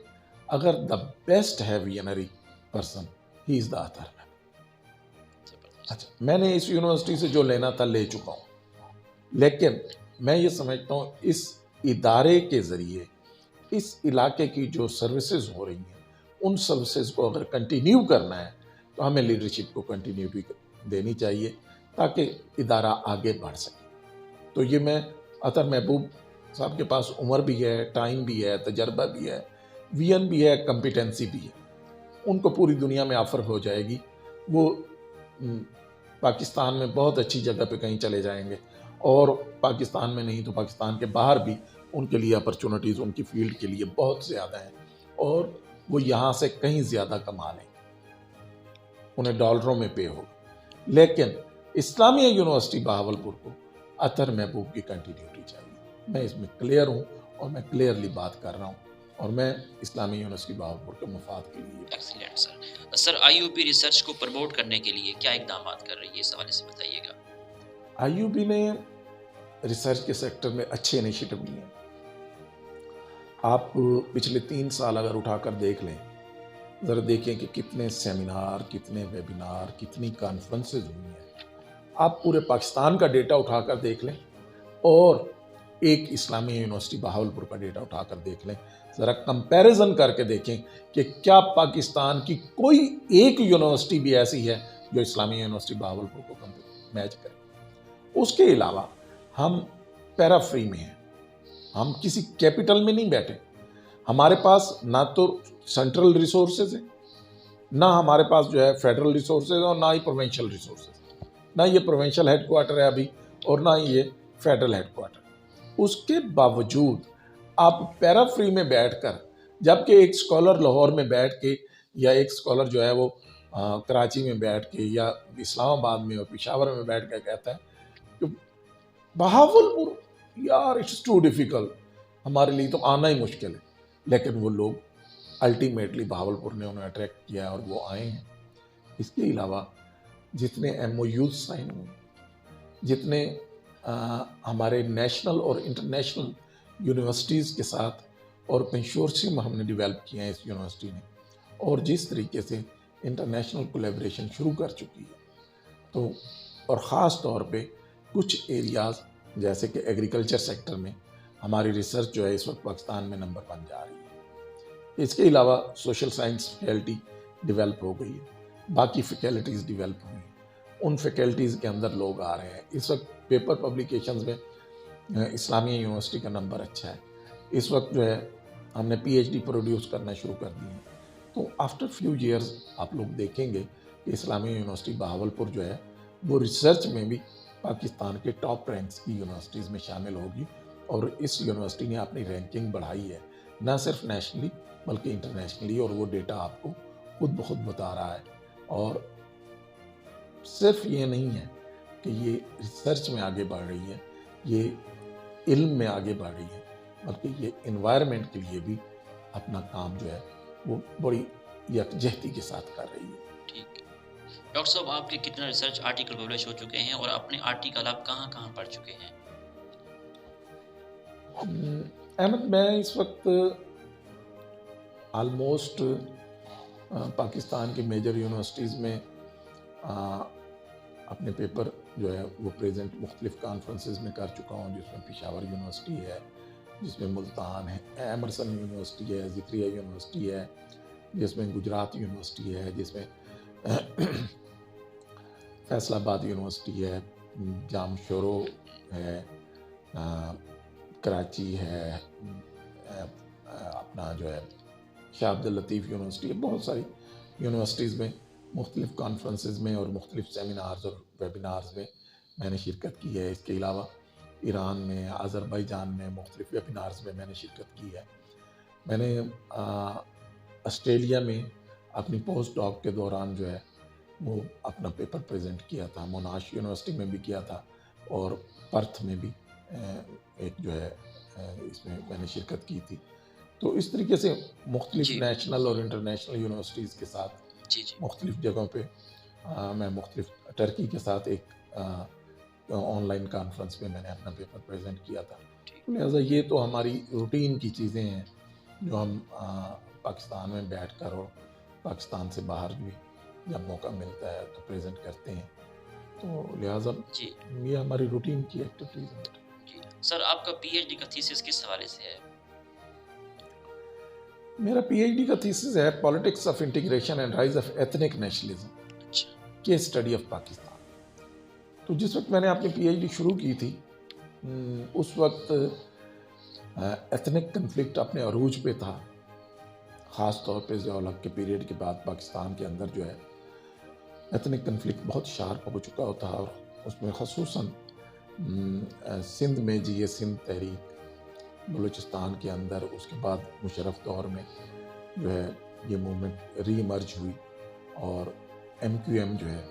اگر دا بیسٹ ہے ویژنری پرسن، ہی از دا اطہر۔ اچھا، میں نے اس یونیورسٹی سے جو لینا تھا لے چکا ہوں، لیکن میں یہ سمجھتا ہوں اس ادارے کے ذریعے اس علاقے کی جو سروسز ہو رہی ہیں، ان سروسز کو اگر کنٹینیو کرنا ہے تو ہمیں لیڈرشپ کو کنٹینیوٹی دینی چاہیے تاکہ ادارہ آگے بڑھ سکے۔ تو یہ میں اطہر محبوب صاحب کے پاس عمر بھی ہے، ٹائم بھی ہے، تجربہ بھی ہے، ویژن بھی ہے، کمپیٹنسی بھی ہے، ان کو پوری دنیا میں آفر ہو جائے گی، وہ پاکستان میں بہت اچھی جگہ پہ کہیں چلے جائیں گے، اور پاکستان میں نہیں تو پاکستان کے باہر بھی ان کے لیے اپرچونٹیز ان کی فیلڈ کے لیے بہت زیادہ ہیں، اور وہ یہاں سے کہیں زیادہ کما لیں، انہیں ڈالروں میں پے ہو۔ لیکن اسلامیہ یونیورسٹی بہاولپور کو اطہر محبوب کی کنٹینیوٹی چاہیے۔ میں اس میں کلیئر ہوں، اور میں کلیئرلی بات کر رہا ہوں، اور میں اسلامی یونیورسٹی بہاولپور کے مفاد کے لیے۔ ایکسیلنٹ سر۔ سر آئی یو پی ریسرچ کو پروموٹ کرنے کے لیے کیا اقدامات کر رہی ہے، اس حوالے سے بتائیے گا۔ آئی یو بی نے ریسرچ کے سیکٹر میں اچھے انیشیٹو لیے ہیں۔ آپ پچھلے 3 سال اگر اٹھا کر دیکھ لیں، ذرا دیکھیں کہ کتنے سیمینار، کتنے ویبینار، کتنی کانفرنسز ہوئی ہیں۔ آپ پورے پاکستان کا ڈیٹا اٹھا کر دیکھ لیں، اور ایک اسلامیہ یونیورسٹی بہاولپور کا ڈیٹا اٹھا کر دیکھ لیں، ذرا کمپیریزن کر کے دیکھیں کہ کیا پاکستان کی کوئی ایک یونیورسٹی بھی ایسی ہے جو اسلامیہ یونیورسٹی بہاولپور کو میچ کرے۔ اس کے علاوہ ہم پیرا فری میں ہیں، ہم کسی کیپٹل میں نہیں بیٹھے، ہمارے پاس نہ تو سینٹرل ریسورسز ہیں، نہ ہمارے پاس جو ہے فیڈرل ریسورسز اور نہ ہی پروونشل ریسورسز، نہ یہ پروونشل ہیڈ کوارٹر ہے ابھی اور نہ ہی یہ فیڈرل ہیڈ کوارٹر۔ اس کے باوجود آپ پیرا فری میں بیٹھ کر، جبکہ ایک اسکالر لاہور میں بیٹھ کے یا ایک اسکالر جو ہے وہ کراچی میں بیٹھ کے یا اسلام آباد میں اور پشاور میں بیٹھ کے کہتا ہے کہ بہاولپور یار اٹس ٹو ڈیفیکلٹ، ہمارے لیے تو آنا ہی مشکل ہے، لیکن وہ لوگ الٹیمیٹلی بہاولپور نے انہیں اٹریکٹ کیا اور وہ آئے ہیں۔ اس کے علاوہ جتنے ایم او یوز سائن ہوئے، جتنے ہمارے نیشنل اور انٹرنیشنل یونیورسٹیز کے ساتھ اور کنسورشیم ہم نے ڈیولپ کیے ہیں اس یونیورسٹی نے، اور جس طریقے سے انٹرنیشنل کولیبریشن شروع کر چکی ہے، تو اور خاص طور پہ کچھ ایریاز جیسے کہ ایگریکلچر سیکٹر میں ہماری ریسرچ جو ہے اس وقت پاکستان میں نمبر 1 جا رہی ہے۔ اس کے علاوہ سوشل سائنس فیکلٹی ڈیولپ ہو گئی ہے، باقی فیکلٹیز ڈیولپ ہوئی ہیں، ان فیکلٹیز کے اندر لوگ آ رہے ہیں۔ اس وقت پیپر پبلیکیشنز میں اسلامیہ یونیورسٹی کا نمبر اچھا ہے۔ اس وقت جو ہے ہم نے پی ایچ ڈی پروڈیوس کرنا شروع کر دی ہیں، تو آفٹر فیو ایئرز آپ لوگ دیکھیں گے کہ اسلامیہ یونیورسٹی بہاولپور جو ہے وہ ریسرچ میں بھی پاکستان کے ٹاپ رینکس کی یونیورسٹیز میں شامل ہوگی، اور اس یونیورسٹی نے اپنی رینکنگ بڑھائی ہے، نہ صرف نیشنلی بلکہ انٹرنیشنلی، اور وہ ڈیٹا آپ کو خود بخود بتا رہا ہے۔ اور صرف یہ نہیں ہے کہ یہ ریسرچ میں آگے بڑھ رہی ہے، یہ علم میں آگے بڑھ رہی ہے، بلکہ یہ انوائرمنٹ کے لیے بھی اپنا کام جو ہے وہ بڑی یکجہتی کے ساتھ کر رہی ہے۔ ٹھیک ہے ڈاکٹر صاحب، آپ کے کتنے ریسرچ آرٹیکل پبلش ہو چکے ہیں اور اپنے آرٹیکل آپ کہاں کہاں پڑھ چکے ہیں؟ احمد، میں اس وقت آلموسٹ پاکستان کی میجر یونیورسٹیز میں اپنے پیپر جو ہے وہ پریزنٹ مختلف کانفرنسز میں کر چکا ہوں، جس میں پشاور یونیورسٹی ہے، جس میں ملتان ہے، ایمرسن یونیورسٹی ہے، ذکریہ یونیورسٹی ہے، جس میں گجرات یونیورسٹی ہے، جس میں فیصل آباد یونیورسٹی ہے، جام شورو ہے، کراچی ہے، اپنا جو ہے شاہ عبد اللطیف یونیورسٹی ہے۔ بہت ساری یونیورسٹیز میں مختلف کانفرنسز میں اور مختلف سیمینارز اور ویبینارز میں نے شرکت کی ہے۔ اس کے علاوہ ایران میں، آذربائیجان میں مختلف ویبینارز میں نے شرکت کی ہے۔ میں نے آسٹریلیا میں اپنی پوسٹ ڈاک کے دوران جو ہے وہ اپنا پیپر پریزنٹ کیا تھا، موناش یونیورسٹی میں بھی کیا تھا، اور پرتھ میں بھی ایک جو ہے اس میں نے شرکت کی تھی۔ تو اس طریقے سے مختلف نیشنل اور انٹرنیشنل یونیورسٹیز کے ساتھ مختلف جگہوں پہ میں مختلف ٹرکی کے ساتھ ایک آن لائن کانفرنس میں نے اپنا پیپر پریزنٹ کیا تھا۔ لہٰذا یہ تو ہماری روٹین کی چیزیں ہیں جو ہم پاکستان میں بیٹھ کر اور پاکستان سے باہر بھی جب موقع ملتا ہے تو پریزنٹ کرتے ہیں، تو لہٰذا یہ ہماری روٹین کی ایکٹیویٹیز ہیں۔ سر، آپ کا پی ایچ ڈی کا تھیسس کس حوالے سے ہے؟ میرا پی ایچ ڈی کا تھیسس ہے politics of integration and rise of ethnic nationalism, case study of Pakistan. تو جس وقت میں نے اپنی پی ایچ ڈی شروع کی تھی اس وقت ایتھنک کنفلکٹ اپنے عروج پہ تھا، خاص طور پہ ضیاء الحق کے پیریڈ کے بعد پاکستان کے اندر جو ہے ایتھنک کنفلکٹ بہت شارپ ہو چکا ہوتا ہے، اور اس میں خصوصاً سندھ میں جی سندھ تحریک، بلوچستان کے اندر، اس کے بعد مشرف دور میں جو ہے یہ موومنٹ ری ایمرج ہوئی، اور ایم کیو ایم جو ہے،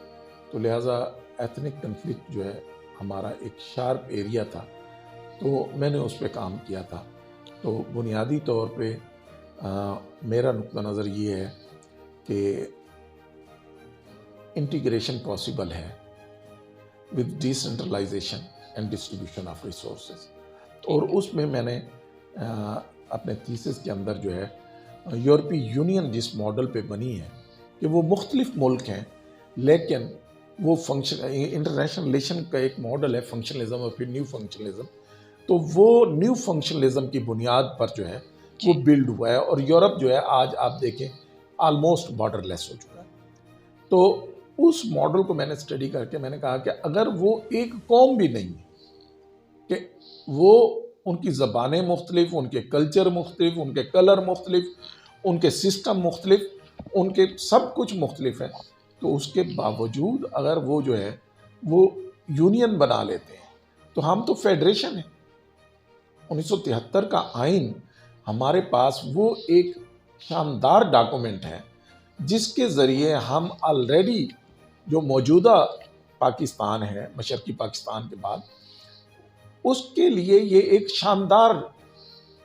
تو لہٰذا ایتھنک کنفلکٹ جو ہے ہمارا ایک شارپ ایریا تھا، تو میں نے اس پہ کام کیا تھا۔ تو بنیادی طور پہ میرا نقطہ نظر یہ ہے کہ انٹیگریشن پاسبل ہے with decentralisation and distribution of resources, اور اس میں نے اپنے تھیسس کے اندر جو ہے یورپی یونین جس ماڈل پہ بنی ہے کہ وہ مختلف ملک ہیں لیکن وہ انٹرنیشنل ریلیشن کا ایک ماڈل ہے فنکشنلزم اور پھر نیو فنکشنلزم، تو وہ نیو فنکشنلزم کی بنیاد پر جو ہے وہ بلڈ ہوا ہے، اور یورپ جو ہے آج آپ دیکھیں آلموسٹ بارڈر لیس ہو چکا ہے۔ تو اس ماڈل کو میں نے اسٹڈی کر کے میں نے کہا کہ اگر وہ ایک قوم بھی نہیں ہے، کہ وہ ان کی زبانیں مختلف، ان کے کلچر مختلف، ان کے کلر مختلف، ان کے سسٹم مختلف، ان کے سب کچھ مختلف ہے، تو اس کے باوجود اگر وہ جو ہے وہ یونین بنا لیتے ہیں، تو ہم تو فیڈریشن ہیں۔ 1973 کا آئین ہمارے پاس وہ ایک شاندار ڈاکومنٹ ہے جس کے ذریعے ہم آلریڈی جو موجودہ پاکستان ہے، مشرقی پاکستان کے بعد، اس کے لیے یہ ایک شاندار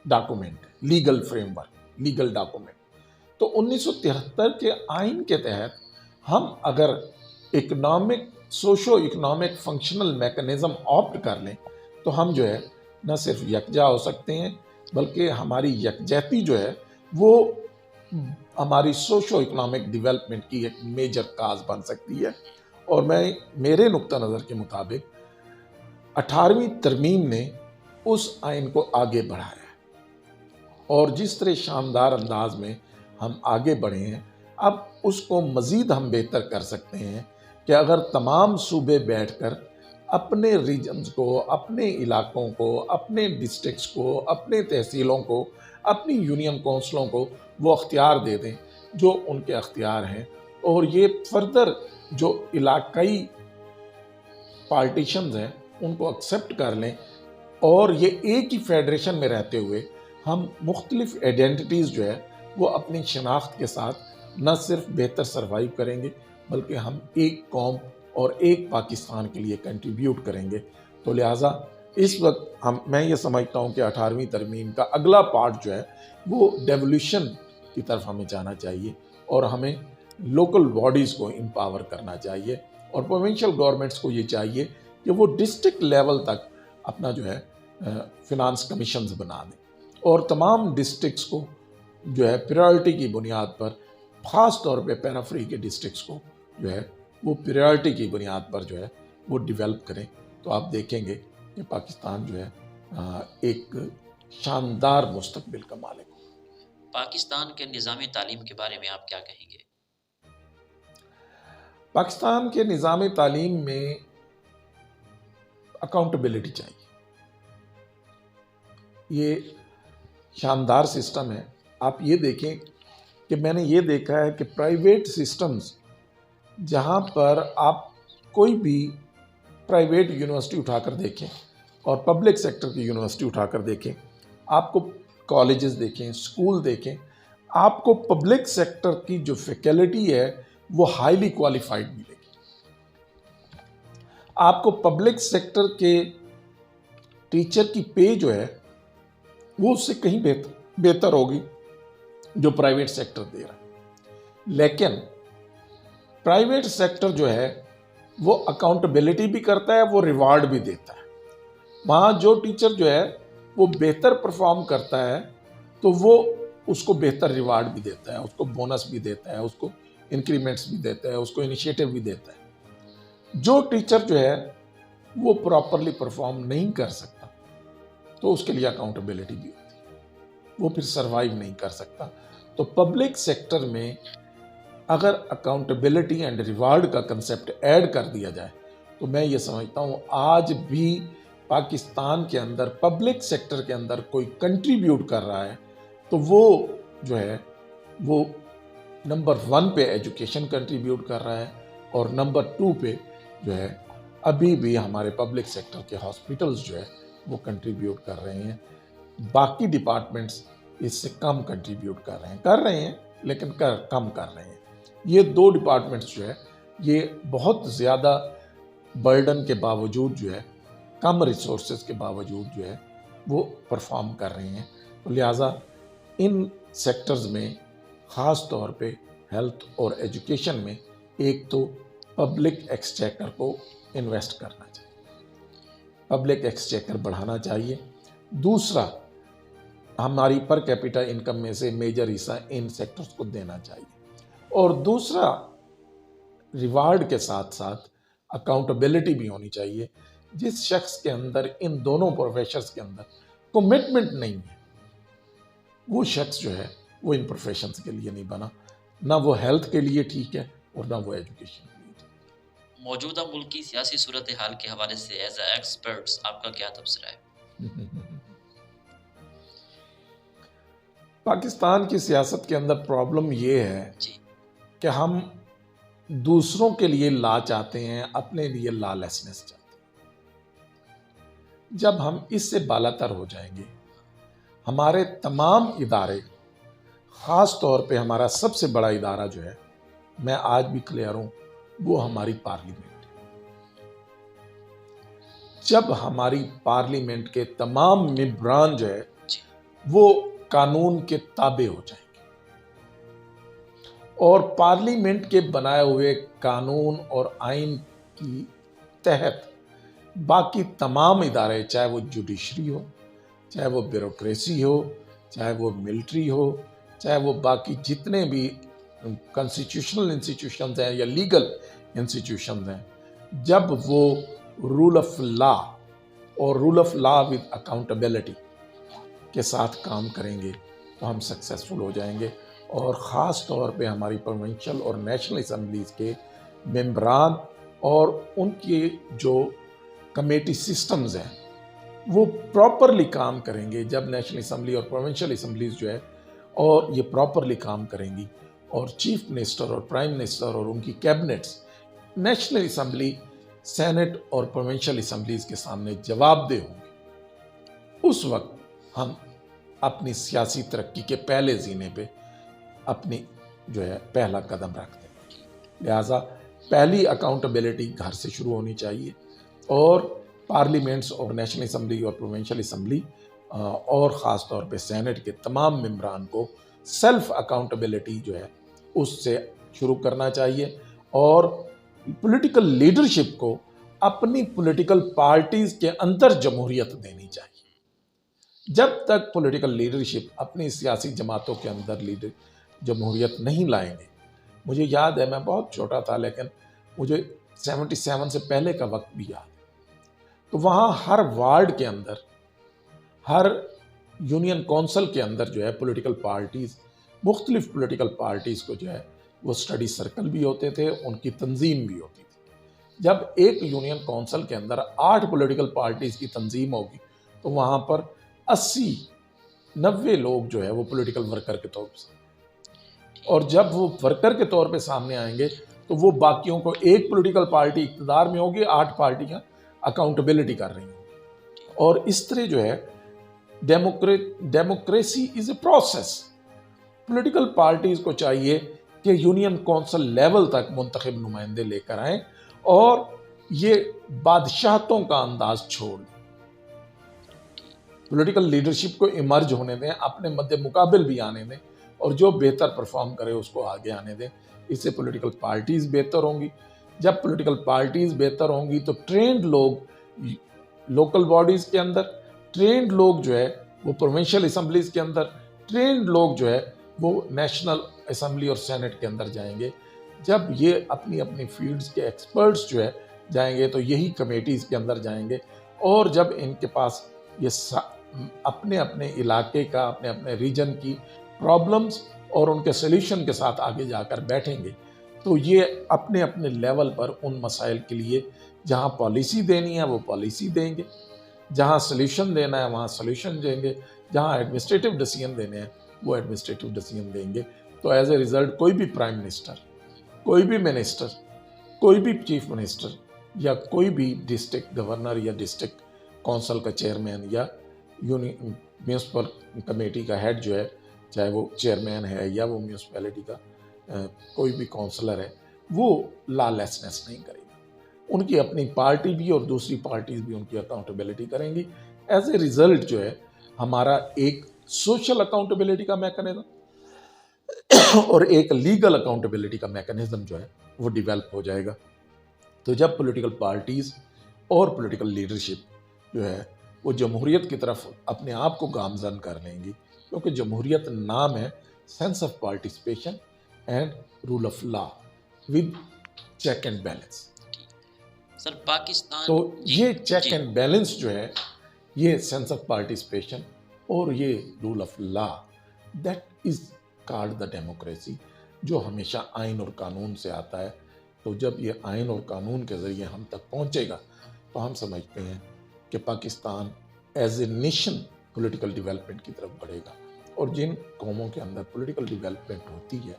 ڈاکومنٹ ہے، legal frame work, legal document. تو 1973 کے آئین کے تحت ہم اگر socio economic functional mechanism opt کر لیں تو ہم جو ہے نہ صرف یکجا ہو سکتے ہیں، بلکہ ہماری یکجہتی جو ہے وہ ہماری سوشو اکنامک ڈیولپمنٹ کی ایک میجر کاز بن سکتی ہے۔ اور میرے نقطہ نظر کے مطابق 18ویں ترمیم نے اس آئین کو آگے بڑھایا ہے، اور جس طرح شاندار انداز میں ہم آگے بڑھے ہیں، اب اس کو مزید ہم بہتر کر سکتے ہیں کہ اگر تمام صوبے بیٹھ کر اپنے ریجنز کو، اپنے علاقوں کو، اپنے ڈسٹرکٹس کو، اپنے تحصیلوں کو، اپنی یونین کونسلوں کو وہ اختیار دے دیں جو ان کے اختیار ہیں، اور یہ فردر جو علاقائی پارٹیشنز ہیں ان کو ایکسیپٹ کر لیں، اور یہ ایک ہی فیڈریشن میں رہتے ہوئے ہم مختلف ایڈینٹیٹیز جو ہے وہ اپنی شناخت کے ساتھ نہ صرف بہتر سروائیو کریں گے، بلکہ ہم ایک قوم اور ایک پاکستان کے لیے کنٹریبیوٹ کریں گے۔ تو لہٰذا اس وقت میں یہ سمجھتا ہوں کہ 18ویں ترمیم کا اگلا پارٹ جو ہے وہ ڈیولوشن کی طرف ہمیں جانا چاہیے، اور ہمیں لوکل باڈیز کو امپاور کرنا چاہیے، اور پروونشل گورنمنٹس کو یہ چاہیے کہ وہ ڈسٹرکٹ لیول تک اپنا جو ہے فنانس کمیشنز بنا دیں، اور تمام ڈسٹرکٹس کو جو ہے پریورٹی کی بنیاد پر، خاص طور پہ پیرافری کے ڈسٹرکٹس کو جو ہے وہ پریورٹی کی بنیاد پر جو ہے وہ ڈیولپ کریں۔ تو آپ دیکھیں گے کہ پاکستان جو ہے ایک شاندار مستقبل کا مالک ہو۔ پاکستان کے نظام تعلیم کے بارے میں آپ کیا کہیں گے؟ پاکستان کے نظام تعلیم میں اکاؤنٹیبلٹی چاہیے۔ یہ شاندار سسٹم ہے۔ آپ یہ دیکھیں کہ میں نے یہ دیکھا ہے کہ پرائیویٹ سسٹمز جہاں پر آپ کوئی بھی پرائیویٹ یونیورسٹی اٹھا کر دیکھیں اور پبلک سیکٹر کی یونیورسٹی اٹھا کر دیکھیں، آپ کو کالجز دیکھیں، اسکول دیکھیں، آپ کو پبلک سیکٹر کی جو فیکلٹی ہے وہ ہائیلی کوالیفائڈ ملے گی۔ آپ کو پبلک سیکٹر کے ٹیچر کی پے جو ہے وہ اس سے کہیں بہتر ہوگی جو پرائیویٹ سیکٹر دے رہا ہے۔ لیکن پرائیویٹ سیکٹر جو ہے وہ اکاؤنٹیبلٹی بھی کرتا ہے، وہ ریوارڈ بھی دیتا ہے۔ وہاں جو ٹیچر جو ہے وہ بہتر پرفارم کرتا ہے تو وہ اس کو بہتر ریوارڈ بھی دیتا ہے، اس کو بونس بھی دیتا ہے، اس کو انکریمنٹس بھی دیتا ہے، اس کو انیشیٹو بھی دیتا ہے۔ جو ٹیچر جو ہے وہ پراپرلی پرفارم نہیں کر سکتا تو اس کے لیے اکاؤنٹیبلٹی بھی ہوتی ہے، وہ پھر سروائیو نہیں کر سکتا۔ تو پبلک سیکٹر میں اگر اکاؤنٹیبلٹی اینڈ ریوارڈ کا کنسیپٹ ایڈ کر دیا جائے تو میں یہ سمجھتا ہوں آج بھی پاکستان کے اندر پبلک سیکٹر کے اندر کوئی کنٹریبیوٹ کر رہا ہے تو وہ جو ہے وہ نمبر 1 پہ ایجوکیشن کنٹریبیوٹ کر رہا ہے، اور نمبر 2 پہ جو ہے ابھی بھی ہمارے پبلک سیکٹر کے ہاسپٹلز جو ہے وہ کنٹریبیوٹ کر رہے ہیں۔ باقی ڈپارٹمنٹس اس سے کم کنٹریبیوٹ کر رہے ہیں لیکن کم کر رہے ہیں۔ یہ 2 ڈپارٹمنٹس جو ہے یہ بہت زیادہ برڈن کے باوجود جو ہے، کم ریسورسز کے باوجود جو ہے وہ پرفارم کر رہے ہیں۔ تو لہٰذا ان سیکٹرز میں خاص طور پہ ہیلتھ اور ایجوکیشن میں ایک تو پبلک ایکسچیکر کو انویسٹ کرنا چاہیے، پبلک ایکسچیکر بڑھانا چاہیے۔ دوسرا، ہماری پر کیپیٹا انکم میں سے میجر حصہ ان سیکٹرز کو دینا چاہیے، اور دوسرا ریوارڈ کے ساتھ ساتھ اکاؤنٹیبلٹی بھی ہونی چاہیے جس شخص کے اندر ان دونوں پروفیشنز کے اندر کمٹمنٹ نہیں ہے، وہ شخص جو ہے وہ ان پروفیشنز کے لیے نہیں بنا، نہ وہ ہیلتھ کے لیے ٹھیک ہے اور نہ وہ ایجوکیشن کے لیے ٹھیک موجودہ ملک کی سیاسی صورتحال کے حوالے سے ایز اے ایکسپرٹس آپ کا کیا تبصرہ ہے؟ ہے۔ پاکستان کی سیاست کے اندر پرابلم یہ ہے جی کہ ہم دوسروں کے لیے لا چاہتے ہیں، اپنے لیے لا لیسنس چاہتے ہیں۔ جب ہم اس سے بالاتر ہو جائیں گے، ہمارے تمام ادارے، خاص طور پہ ہمارا سب سے بڑا ادارہ جو ہے، میں آج بھی کلیئر ہوں، وہ ہماری پارلیمنٹ ہے۔ جب ہماری پارلیمنٹ کے تمام ممبران جو ہے جی وہ قانون کے تابع ہو جائیں گے اور پارلیمنٹ کے بنائے ہوئے قانون اور آئین کی تحت باقی تمام ادارے، چاہے وہ جوڈیشری ہو، چاہے وہ بیوروکریسی ہو، چاہے وہ ملٹری ہو، چاہے وہ باقی جتنے بھی کانسٹیٹیوشنل انسٹیٹیوشنز ہیں یا لیگل انسٹیٹیوشنز ہیں، جب وہ رول آف لا اور rule of law with accountability کے ساتھ کام کریں گے تو ہم سکسیسفل ہو جائیں گے۔ اور خاص طور پہ ہماری پروونشل اور نیشنل اسمبلیز کے ممبران اور ان کے جو کمیٹی سسٹمز ہیں وہ پراپرلی کام کریں گے۔ جب نیشنل اسمبلی اور پروونشل اسمبلیز جو ہے اور یہ پراپرلی کام کریں گی اور چیف منسٹر اور پرائم منسٹر اور ان کی کیبنٹس نیشنل اسمبلی، سینٹ اور پروونشل اسمبلیز کے سامنے جواب دہ ہوں گے، اس وقت ہم اپنی سیاسی ترقی کے پہلے زینے پہ اپنی جو ہے پہلا قدم رکھتے ہیں۔ لہٰذا پہلی اکاؤنٹیبلٹی گھر سے شروع ہونی چاہیے اور پارلیمنٹس اور نیشنل اسمبلی اور پروونشل اسمبلی اور خاص طور پہ سینٹ کے تمام ممبران کو سیلف اکاؤنٹیبلٹی جو ہے اس سے شروع کرنا چاہیے اور پولیٹیکل لیڈرشپ کو اپنی پولیٹیکل پارٹیز کے اندر جمہوریت دینی چاہیے۔ جب تک پولیٹیکل لیڈرشپ اپنی سیاسی جماعتوں کے اندر جمہوریت نہیں لائیں گے، مجھے یاد ہے میں بہت چھوٹا تھا لیکن مجھے 77 سے پہلے کا وقت بھی یاد ہے، تو وہاں ہر وارڈ کے اندر، ہر یونین کونسل کے اندر جو ہے پولیٹیکل پارٹیز، مختلف پولیٹیکل پارٹیز کو جو ہے وہ اسٹڈی سرکل بھی ہوتے تھے، ان کی تنظیم بھی ہوتی تھی۔ جب ایک یونین کونسل کے اندر 8 پولیٹیکل پارٹیز کی تنظیم ہوگی تو وہاں پر 80-90 لوگ جو ہے وہ پولیٹیکل ورکر کے طور پر، اور جب وہ ورکر کے طور پہ سامنے آئیں گے تو وہ باقیوں کو، ایک پولیٹیکل پارٹی اقتدار میں ہوگی، 8 پارٹیاں اکاؤنٹیبلٹی کر رہی ہوں، اور اس طرح جو ہے democracy is a process. Political parties کو چاہیے کہ یونین کونسل لیول تک منتخب نمائندے لے کر آئیں اور یہ بادشاہتوں کا انداز چھوڑ دیں، پولیٹیکل لیڈرشپ کو ایمرج ہونے دیں، اپنے مد مقابل بھی آنے دیں اور جو بہتر پرفارم کرے اس کو آگے آنے دیں۔ اس سے پولیٹیکل پارٹیز بہتر ہوں گی۔ جب پولیٹیکل پارٹیز بہتر ہوں گی تو ٹرینڈ لوگ لوکل باڈیز کے اندر، ٹرینڈ لوگ جو ہے وہ پروونشل اسمبلیز کے اندر، ٹرینڈ لوگ جو ہے وہ نیشنل اسمبلی اور سینٹ کے اندر جائیں گے۔ جب یہ اپنی اپنی فیلڈز کے ایکسپرٹس جو ہے جائیں گے تو یہی کمیٹیز کے اندر جائیں گے، اور جب ان کے پاس یہ اپنے اپنے علاقے کا، اپنے اپنے ریجن کی پرابلمز اور ان کے سلیوشن کے ساتھ آگے جا کر بیٹھیں گے تو یہ اپنے اپنے لیول پر ان مسائل کے لیے جہاں پالیسی دینی ہے وہ پالیسی دیں گے، جہاں سلیوشن دینا ہے وہاں سلیوشن دیں گے، جہاں ایڈمنسٹریٹو ڈیسیژن دینے ہیں وہ ایڈمنسٹریٹو ڈیسیژن دیں گے۔ تو ایز اے ریزلٹ کوئی بھی پرائم منسٹر، کوئی بھی منسٹر، کوئی بھی چیف منسٹر یا کوئی بھی ڈسٹرکٹ گورنر یا ڈسٹرکٹ کونسل کا چیئرمین یا میونسپل کمیٹی کا ہیڈ جو ہے، چاہے وہ چیئرمین ہے یا وہ میونسپیلٹی کا کوئی بھی کونسلر ہے، وہ لا لیسنس نہیں کرے گا۔ ان کی اپنی پارٹی بھی اور دوسری پارٹیز بھی ان کی اکاؤنٹیبلٹی کریں گی۔ ایز اے ریزلٹ جو ہے ہمارا ایک سوشل اکاؤنٹیبلٹی کا میکنزم اور ایک لیگل اکاؤنٹیبلٹی کا میکنزم جو ہے وہ ڈیولپ ہو جائے گا۔ تو جب پولیٹیکل پارٹیز اور پولیٹیکل لیڈرشپ جو ہے وہ جمہوریت کی طرف اپنے آپ کو گامزن کر لیں گی، کیونکہ جمہوریت نام ہے sense of participation and rule of law with check and balance. Sir Pakistan تو جی یہ چیک جی اینڈ بیلنس جو ہے، یہ سینس آف پارٹیسپیشن اور یہ rule of law, that is called the democracy, جو ہمیشہ آئین اور قانون سے آتا ہے۔ تو جب یہ آئین اور قانون کے ذریعے ہم تک پہنچے گا تو ہم سمجھتے ہیں کہ Pakistan as a nation political development کی طرف بڑھے گا، اور جن قوموں کے اندر پولیٹیکل ڈیولپمنٹ ہوتی ہے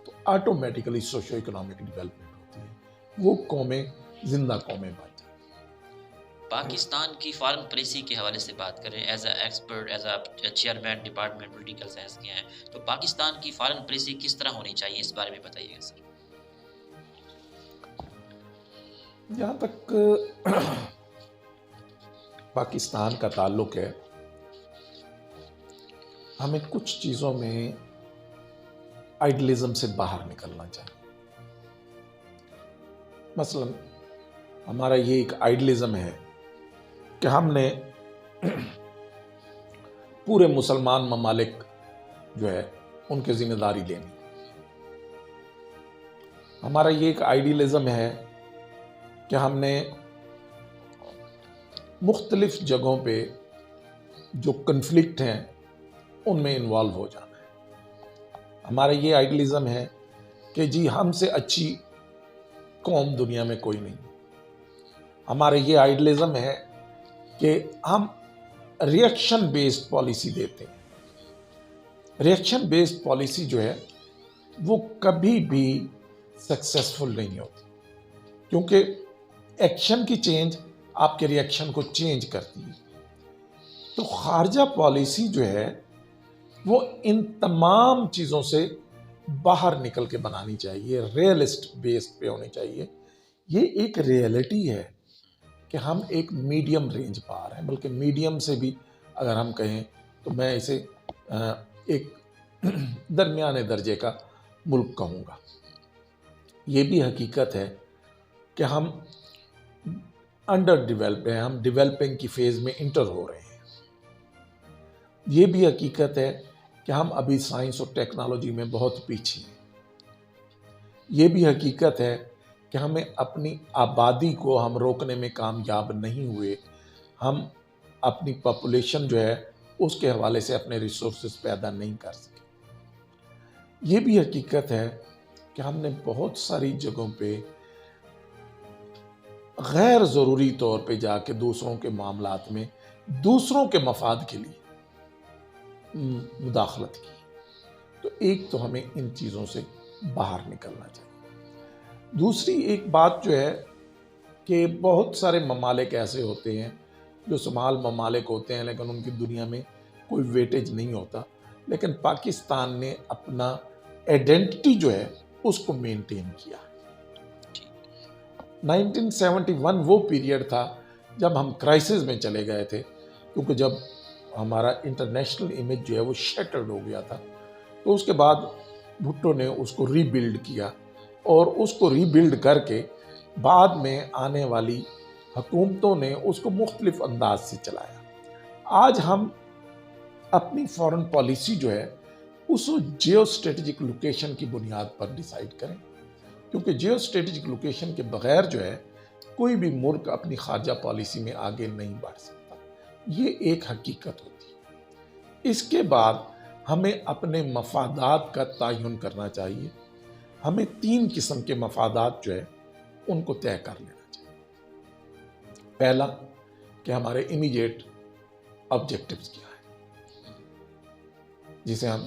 تو آٹومیٹیکلی سوشو اکنامک ڈیولپمنٹ ہوتی ہے، وہ قومیں زندہ قومیں بن جاتی ہیں۔ پاکستان کی فارن پالیسی کے حوالے سے بات کریں، as a expert, as a chairman department political science کے ہیں، تو پاکستان کی فارن پالیسی کس طرح ہونی چاہیے، اس بارے میں بتائیے گا سر۔ جہاں تک پاکستان کا تعلق ہے، ہمیں کچھ چیزوں میں آئیڈیلزم سے باہر نکلنا چاہیے۔ مثلا ہمارا یہ ایک آئیڈیلزم ہے کہ ہم نے پورے مسلمان ممالک جو ہے ان کے ذمہ داری لینی۔ ہمارا یہ ایک آئیڈیلزم ہے کہ ہم نے مختلف جگہوں پہ جو کنفلکٹ ہیں ان میں انوالو ہو جانا ہے۔ ہمارا یہ آئیڈیلزم ہے کہ جی ہم سے اچھی قوم دنیا میں کوئی نہیں۔ ہمارا یہ آئیڈیلزم ہے کہ ہم ریئیکشن بیسڈ پالیسی دیتے ہیں۔ ریئیکشن بیسڈ پالیسی جو ہے وہ کبھی بھی سکسیسفل نہیں ہوتی، کیونکہ ایکشن کی چینج آپ کے ریئیکشن کو چینج کرتی ہے۔ تو خارجہ پالیسی جو ہے وہ ان تمام چیزوں سے باہر نکل کے بنانی چاہیے، ریئلسٹ بیس پہ ہونی چاہیے۔ یہ ایک ریئلٹی ہے کہ ہم ایک میڈیم رینج پہ آ رہے ہیں، بلکہ میڈیم سے بھی اگر ہم کہیں تو میں اسے ایک درمیانے درجے کا ملک کہوں گا۔ یہ بھی حقیقت ہے کہ ہم انڈر ڈیولپ ہیں، ہم ڈیولپنگ کی فیز میں انٹر ہو رہے ہیں۔ یہ بھی حقیقت ہے کہ ہم ابھی سائنس اور ٹیکنالوجی میں بہت پیچھے ہیں۔ یہ بھی حقیقت ہے کہ ہمیں اپنی آبادی کو ہم روکنے میں کامیاب نہیں ہوئے، ہم اپنی پاپولیشن جو ہے اس کے حوالے سے اپنے ریسورسز پیدا نہیں کر سکے۔ یہ بھی حقیقت ہے کہ ہم نے بہت ساری جگہوں پہ غیر ضروری طور پہ جا کے دوسروں کے معاملات میں دوسروں کے مفاد کے لیے مداخلت کی۔ تو ایک تو ہمیں ان چیزوں سے باہر نکلنا چاہیے۔ دوسری ایک بات جو ہے کہ بہت سارے ممالک ایسے ہوتے ہیں جو شمال ممالک ہوتے ہیں لیکن ان کی دنیا میں کوئی ویٹیج نہیں ہوتا، لیکن پاکستان نے اپنا آئیڈینٹی جو ہے اس کو مینٹین کیا۔ 1971 وہ پیریڈ تھا جب ہم کرائسس میں چلے گئے تھے، کیونکہ جب ہمارا انٹرنیشنل امیج جو ہے وہ شیٹرڈ ہو گیا تھا، تو اس کے بعد بھٹو نے اس کو ری بلڈ کیا، اور اس کو ری بلڈ کر کے بعد میں آنے والی حکومتوں نے اس کو مختلف انداز سے چلایا۔ آج ہم اپنی فارن پالیسی جو ہے اس جیو اسٹریٹجک لوکیشن کی بنیاد پر ڈیسائیڈ کریں، کیونکہ جیو اسٹریٹجک لوکیشن کے بغیر جو ہے کوئی بھی ملک اپنی خارجہ پالیسی میں آگے نہیں بڑھ سکتا۔ یہ ایک حقیقت ہوتی ہے۔ اس کے بعد ہمیں اپنے مفادات کا تعین کرنا چاہیے۔ ہمیں 3 قسم کے مفادات جو ہے ان کو طے کر لینا چاہیے۔ پہلا کہ ہمارے امیڈیٹ آبجیکٹیوز کیا ہے، جسے ہم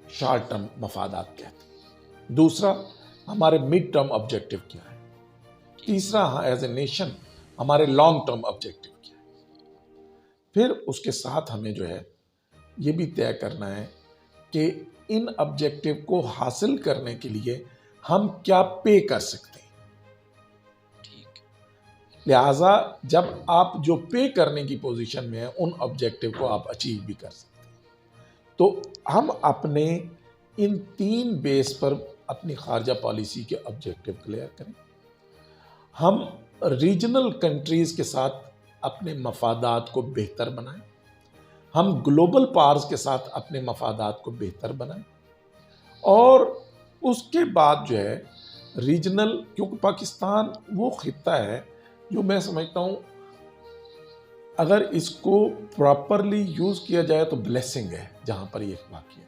شارٹ ٹرم مفادات کہتے ہیں۔ دوسرا ہمارے مڈ ٹرم آبجیکٹیو کیا ہے۔ تیسرا ایز اے نیشن ہمارے لانگ ٹرم آبجیکٹیو کیا ہے۔ پھر اس کے ساتھ ہمیں جو ہے یہ بھی طے کرنا ہے کہ ان آبجیکٹیو کو حاصل کرنے کے لیے ہم کیا پے کر سکتے ہیں۔ لہٰذا جب آپ جو پے کرنے کی پوزیشن میں ہیں ان آبجیکٹیو کو آپ اچیو بھی کر سکتے ہیں۔ تو ہم اپنے ان 3 بیس پر اپنی خارجہ پالیسی کے آبجیکٹیو کلیئر کریں۔ ہم ریجنل کنٹریز کے ساتھ اپنے مفادات کو بہتر بنائیں۔ ہم گلوبل پاورز کے ساتھ اپنے مفادات کو بہتر بنائیں، اور اس کے بعد جو ہے ریجنل، کیونکہ پاکستان وہ خطہ ہے جو میں سمجھتا ہوں اگر اس کو پراپرلی یوز کیا جائے تو بلیسنگ ہے جہاں پر یہ واقع ہے،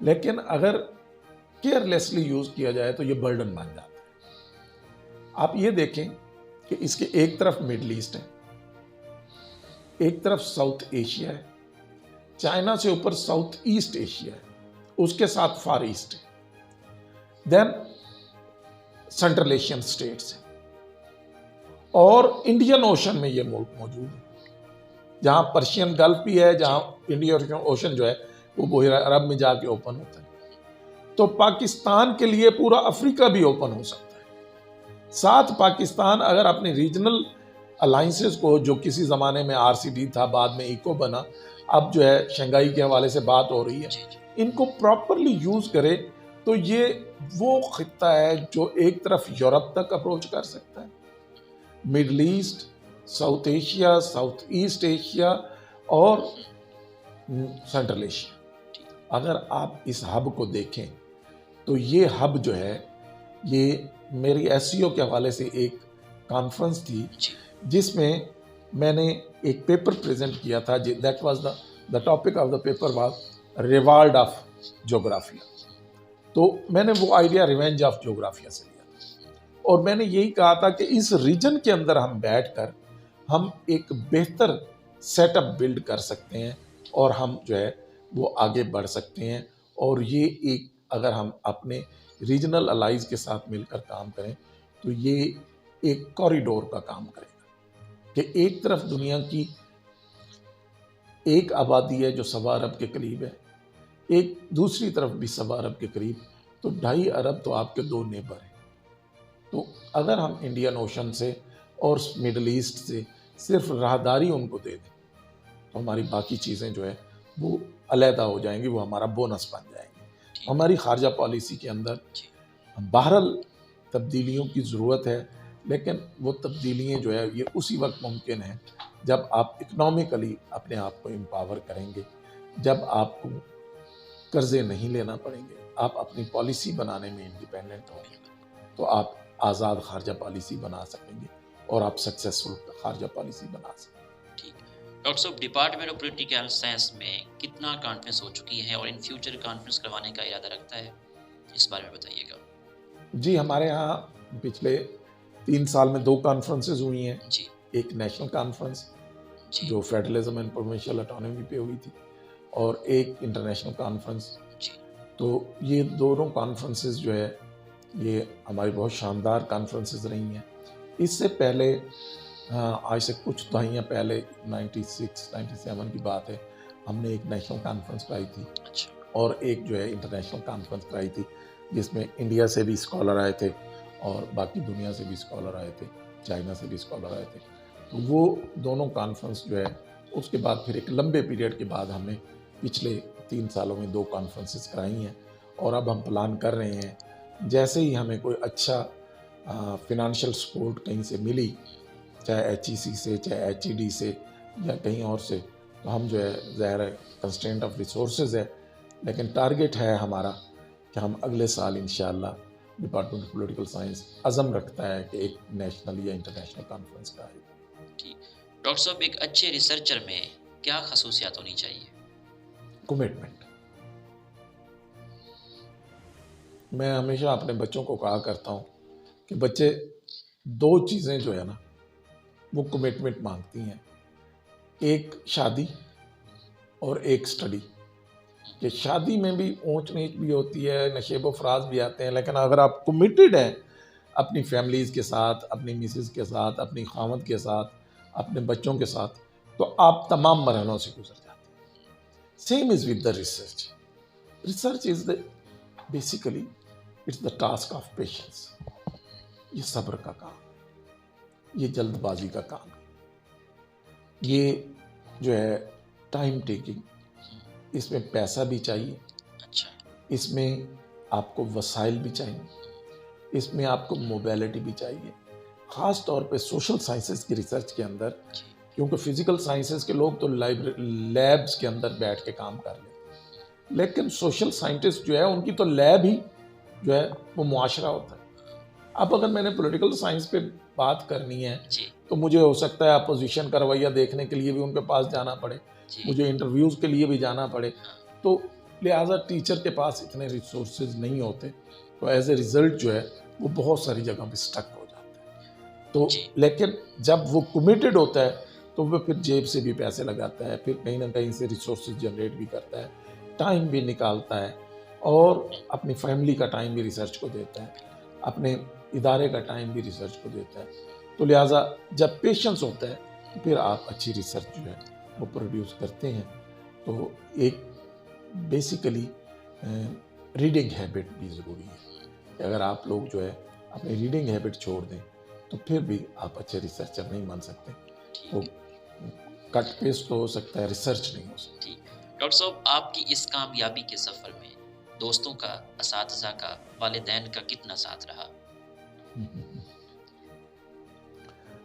لیکن اگر کیئرلیسلی یوز کیا جائے تو یہ برڈن بن جاتا ہے۔ آپ یہ دیکھیں کہ اس کے ایک طرف مڈل ایسٹ ہے، ایک طرف ساؤتھ ایشیا ہے، چائنا سے اوپر ساؤتھ ایسٹ ایشیا ہے، اس کے ساتھ فار ایسٹ ہے، دین سینٹرل ایشین سٹیٹس ہے، اور انڈین اوشن میں یہ ملک موجود ہے، جہاں پرشین گلف بھی ہے، جہاں انڈین اوشن جو ہے وہ بحیرہ عرب میں جا کے اوپن ہوتا ہے۔ تو پاکستان کے لیے پورا افریقہ بھی اوپن ہو سکتا ہے۔ ساتھ پاکستان اگر اپنے ریجنل الائنسز کو، جو کسی زمانے میں آر سی ڈی تھا، بعد میں ایکو بنا، اب جو ہے شنگھائی کے حوالے سے بات ہو رہی ہے، ان کو پراپرلی یوز کرے تو یہ وہ خطہ ہے جو ایک طرف یورپ تک اپروچ کر سکتا ہے، middle east, south Asia, south east Asia اور سینٹرل ایشیا۔ اگر آپ اس ہب کو دیکھیں تو یہ ہب جو ہے، یہ میری ایس سی او کے حوالے سے ایک کانفرنس تھی جس میں میں نے ایک پیپر پریزنٹ کیا تھا، that was the topic of the paper was reward of جغرافیہ۔ تو میں نے وہ آئیڈیا ریونج آف جغرافیہ سے لیا، اور میں نے یہی کہا تھا کہ اس ریجن کے اندر ہم بیٹھ کر ہم ایک بہتر سیٹ اپ بلڈ کر سکتے ہیں، اور ہم جو ہے وہ آگے بڑھ سکتے ہیں، اور یہ ایک اگر ہم اپنے ریجنل الائز کے ساتھ مل کر کام کریں تو یہ ایک کوریڈور کا کام کرے گا، کہ ایک طرف دنیا کی ایک آبادی ہے جو 1.25 ارب کے قریب ہے، ایک دوسری طرف بھی 1.25 ارب کے قریب، تو 2.5 ارب تو آپ کے 2 نیبر ہیں۔ تو اگر ہم انڈین اوشن سے اور مڈل ایسٹ سے صرف راہداری ان کو دے دیں تو ہماری باقی چیزیں جو ہے وہ علیحدہ ہو جائیں گی، وہ ہمارا بونس بن جائیں گی۔ ہماری خارجہ پالیسی کے اندر بہرحال تبدیلیوں کی ضرورت ہے، لیکن وہ تبدیلیاں جو ہے یہ اسی وقت ممکن ہیں جب آپ اکنامکلی اپنے آپ کو امپاور کریں گے، جب آپ کو قرضے نہیں لینا پڑیں گے، آپ اپنی پالیسی بنانے میں انڈیپینڈنٹ ہوں گے، تو آپ آزاد خارجہ پالیسی بنا سکیں گے اور آپ سکسیسفل خارجہ پالیسی بنا سکیں گے۔ ٹھیک ہے ڈاکٹر صاحب، ڈپارٹمنٹ آف پولیٹیکل سائنس میں کتنا کانفرنس ہو چکی ہے اور ان فیوچر کانفرنس کروانے کا ارادہ رکھتا ہے، اس بارے میں بتائیے گا۔ جی، ہمارے ہاں پچھلے 3 سال میں 2 کانفرنسز ہوئی ہیں، جی ایک نیشنل کانفرنس جی جو فیڈرلزم اینڈ پروونشل اٹانومی پہ ہوئی تھی، اور ایک انٹرنیشنل کانفرنس۔ جی تو یہ دونوں کانفرنسز جو ہے یہ ہماری بہت شاندار کانفرنسز رہی ہیں۔ اس سے پہلے آج سے کچھ دہائیاں پہلے 96-97 کی بات ہے، ہم نے ایک نیشنل کانفرنس کرائی تھی، اچھا اور ایک جو ہے انٹرنیشنل کانفرنس کرائی تھی جس میں انڈیا سے بھی اسکالر آئے تھے اور باقی دنیا سے بھی اسکالر آئے تھے، چائنا سے بھی اسکالر آئے تھے۔ تو وہ دونوں کانفرنس جو ہے اس کے بعد پھر ایک لمبے پیریڈ کے بعد ہم نے پچھلے 3 سالوں میں 2 کانفرنسز کرائی ہیں، اور اب ہم پلان کر رہے ہیں جیسے ہی ہمیں کوئی اچھا فنانشل سپورٹ کہیں سے ملی، چاہے ایچ ای سی سے، چاہے ایچ ای ڈی سے یا کہیں اور سے، تو ہم جو ہے ظاہر ہے کنسٹرینٹ آف ریسورسز ہے، لیکن ٹارگٹ ہے ہمارا کہ ہم اگلے سال انشاءاللہ ڈپارٹمنٹ آف پولیٹیکل سائنس عزم رکھتا ہے کہ ایک نیشنل یا انٹرنیشنل کانفرنس کا ہے۔ ٹھیک ڈاکٹر صاحب، ایک اچھے ریسرچر میں کیا خصوصیات ہونی چاہیے؟ کمٹمنٹ۔ میں ہمیشہ اپنے بچوں کو کہا کرتا ہوں کہ بچے 2 چیزیں جو ہے نا وہ کمٹمنٹ مانگتی ہیں، ایک شادی اور ایک سٹڈی۔ کہ شادی میں بھی اونچ نیچ بھی ہوتی ہے، نشیب و فراز بھی آتے ہیں، لیکن اگر آپ کمیٹڈ ہیں اپنی فیملیز کے ساتھ، اپنی مسز کے ساتھ، اپنی خاوند کے ساتھ، اپنے بچوں کے ساتھ، تو آپ تمام مرحلوں سے گزر جاتے ہیں۔ Same is with the research. Research is the basically it's the task of patience. یہ صبر کا کام، یہ جلد بازی کا کام، یہ جو ہے ٹائم ٹیکنگ، اس میں پیسہ بھی چاہیے، اچھا اس میں آپ کو وسائل بھی چاہیے، اس میں آپ کو موبیلٹی بھی چاہیے، خاص طور پہ سوشل سائنسز کی ریسرچ کے اندر، کیونکہ فزیکل سائنسز کے لوگ تو لیبس کے اندر بیٹھ کے کام کر لیں، لیکن سوشل سائنٹسٹ جو ہے ان کی تو لیب ہی جو ہے وہ معاشرہ ہوتا ہے۔ اب اگر میں نے پولیٹیکل سائنس پہ بات کرنی ہے جی تو مجھے ہو سکتا ہے اپوزیشن کا رویہ دیکھنے کے لیے بھی ان کے پاس جانا پڑے، جی مجھے انٹرویوز کے لیے بھی جانا پڑے، ہاں تو لہٰذا ٹیچر کے پاس اتنے ریسورسز نہیں ہوتے، تو ایز اے ریزلٹ جو ہے وہ بہت ساری جگہ پہ اسٹک ہو جاتا ہے۔ تو جی لیکن جب وہ کمیٹڈ ہوتا ہے تو وہ پھر جیب سے بھی پیسے لگاتا ہے، پھر کہیں نہ کہیں سے ریسورسز جنریٹ بھی کرتا ہے، ٹائم بھی نکالتا ہے، اور اپنی فیملی کا ٹائم بھی ریسرچ کو دیتا ہے، اپنے ادارے کا ٹائم بھی ریسرچ کو دیتا ہے۔ تو لہٰذا جب پیشنس ہوتا ہے تو پھر آپ اچھی ریسرچ جو ہے وہ پروڈیوس کرتے ہیں۔ تو ایک بیسیکلی ریڈنگ ہیبٹ بھی ضروری ہے کہ اگر آپ لوگ جو ہے اپنی ریڈنگ ہیبٹ چھوڑ دیں تو پھر بھی آپ اچھے ریسرچر نہیں بن سکتے، وہ کٹ پیسٹ تو ہو سکتا ہے، ریسرچ نہیں ہو سکتا۔ ٹھیک ڈاکٹر صاحب، آپ کی اس کامیابی کے سفر میں دوستوں کا، اساتذہ کا، والدین کا کتنا ساتھ رہا؟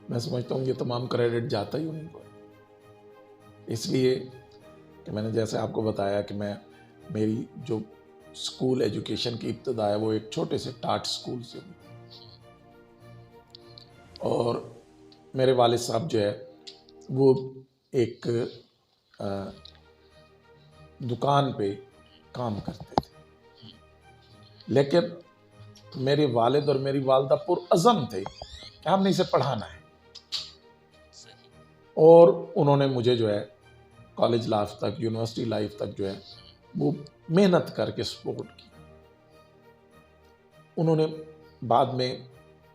میں سمجھتا ہوں یہ تمام کریڈٹ جاتا ہی انہیں کو ہے، اس لیے کہ میں نے جیسے آپ کو بتایا کہ میری جو اسکول ایجوکیشن کی ابتدا ہے وہ ایک چھوٹے سے ٹاٹ اسکول سے ہوئی، اور میرے والد صاحب جو ہے وہ ایک دکان پہ کام کرتے تھے، لیکن میرے والد اور میری والدہ پرعزم تھے کہ ہم نے اسے پڑھانا ہے، اور انہوں نے مجھے جو ہے کالج لائف تک، یونیورسٹی لائف تک جو ہے وہ محنت کر کے سپورٹ کی۔ انہوں نے بعد میں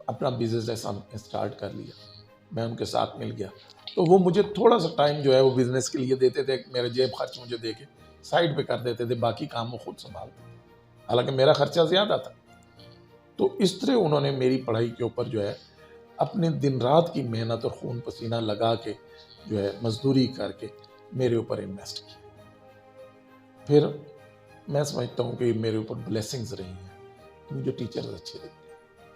اپنا بزنس اسٹارٹ کر لیا، میں ان کے ساتھ مل گیا، تو وہ مجھے تھوڑا سا ٹائم جو ہے وہ بزنس کے لیے دیتے تھے، میرے جیب خرچ مجھے دے کے سائڈ پہ کر دیتے تھے، باقی کام وہ خود سنبھالتے تھے، حالانکہ میرا خرچہ زیادہ تھا۔ تو اس طرح انہوں نے میری پڑھائی کے اوپر جو ہے اپنے دن رات کی محنت اور خون پسینہ لگا کے جو ہے مزدوری کر کے میرے اوپر انویسٹ کی۔ پھر میں سمجھتا ہوں کہ میرے اوپر بلیسنگز رہی ہیں، مجھے ٹیچرز اچھے لگتے ہیں۔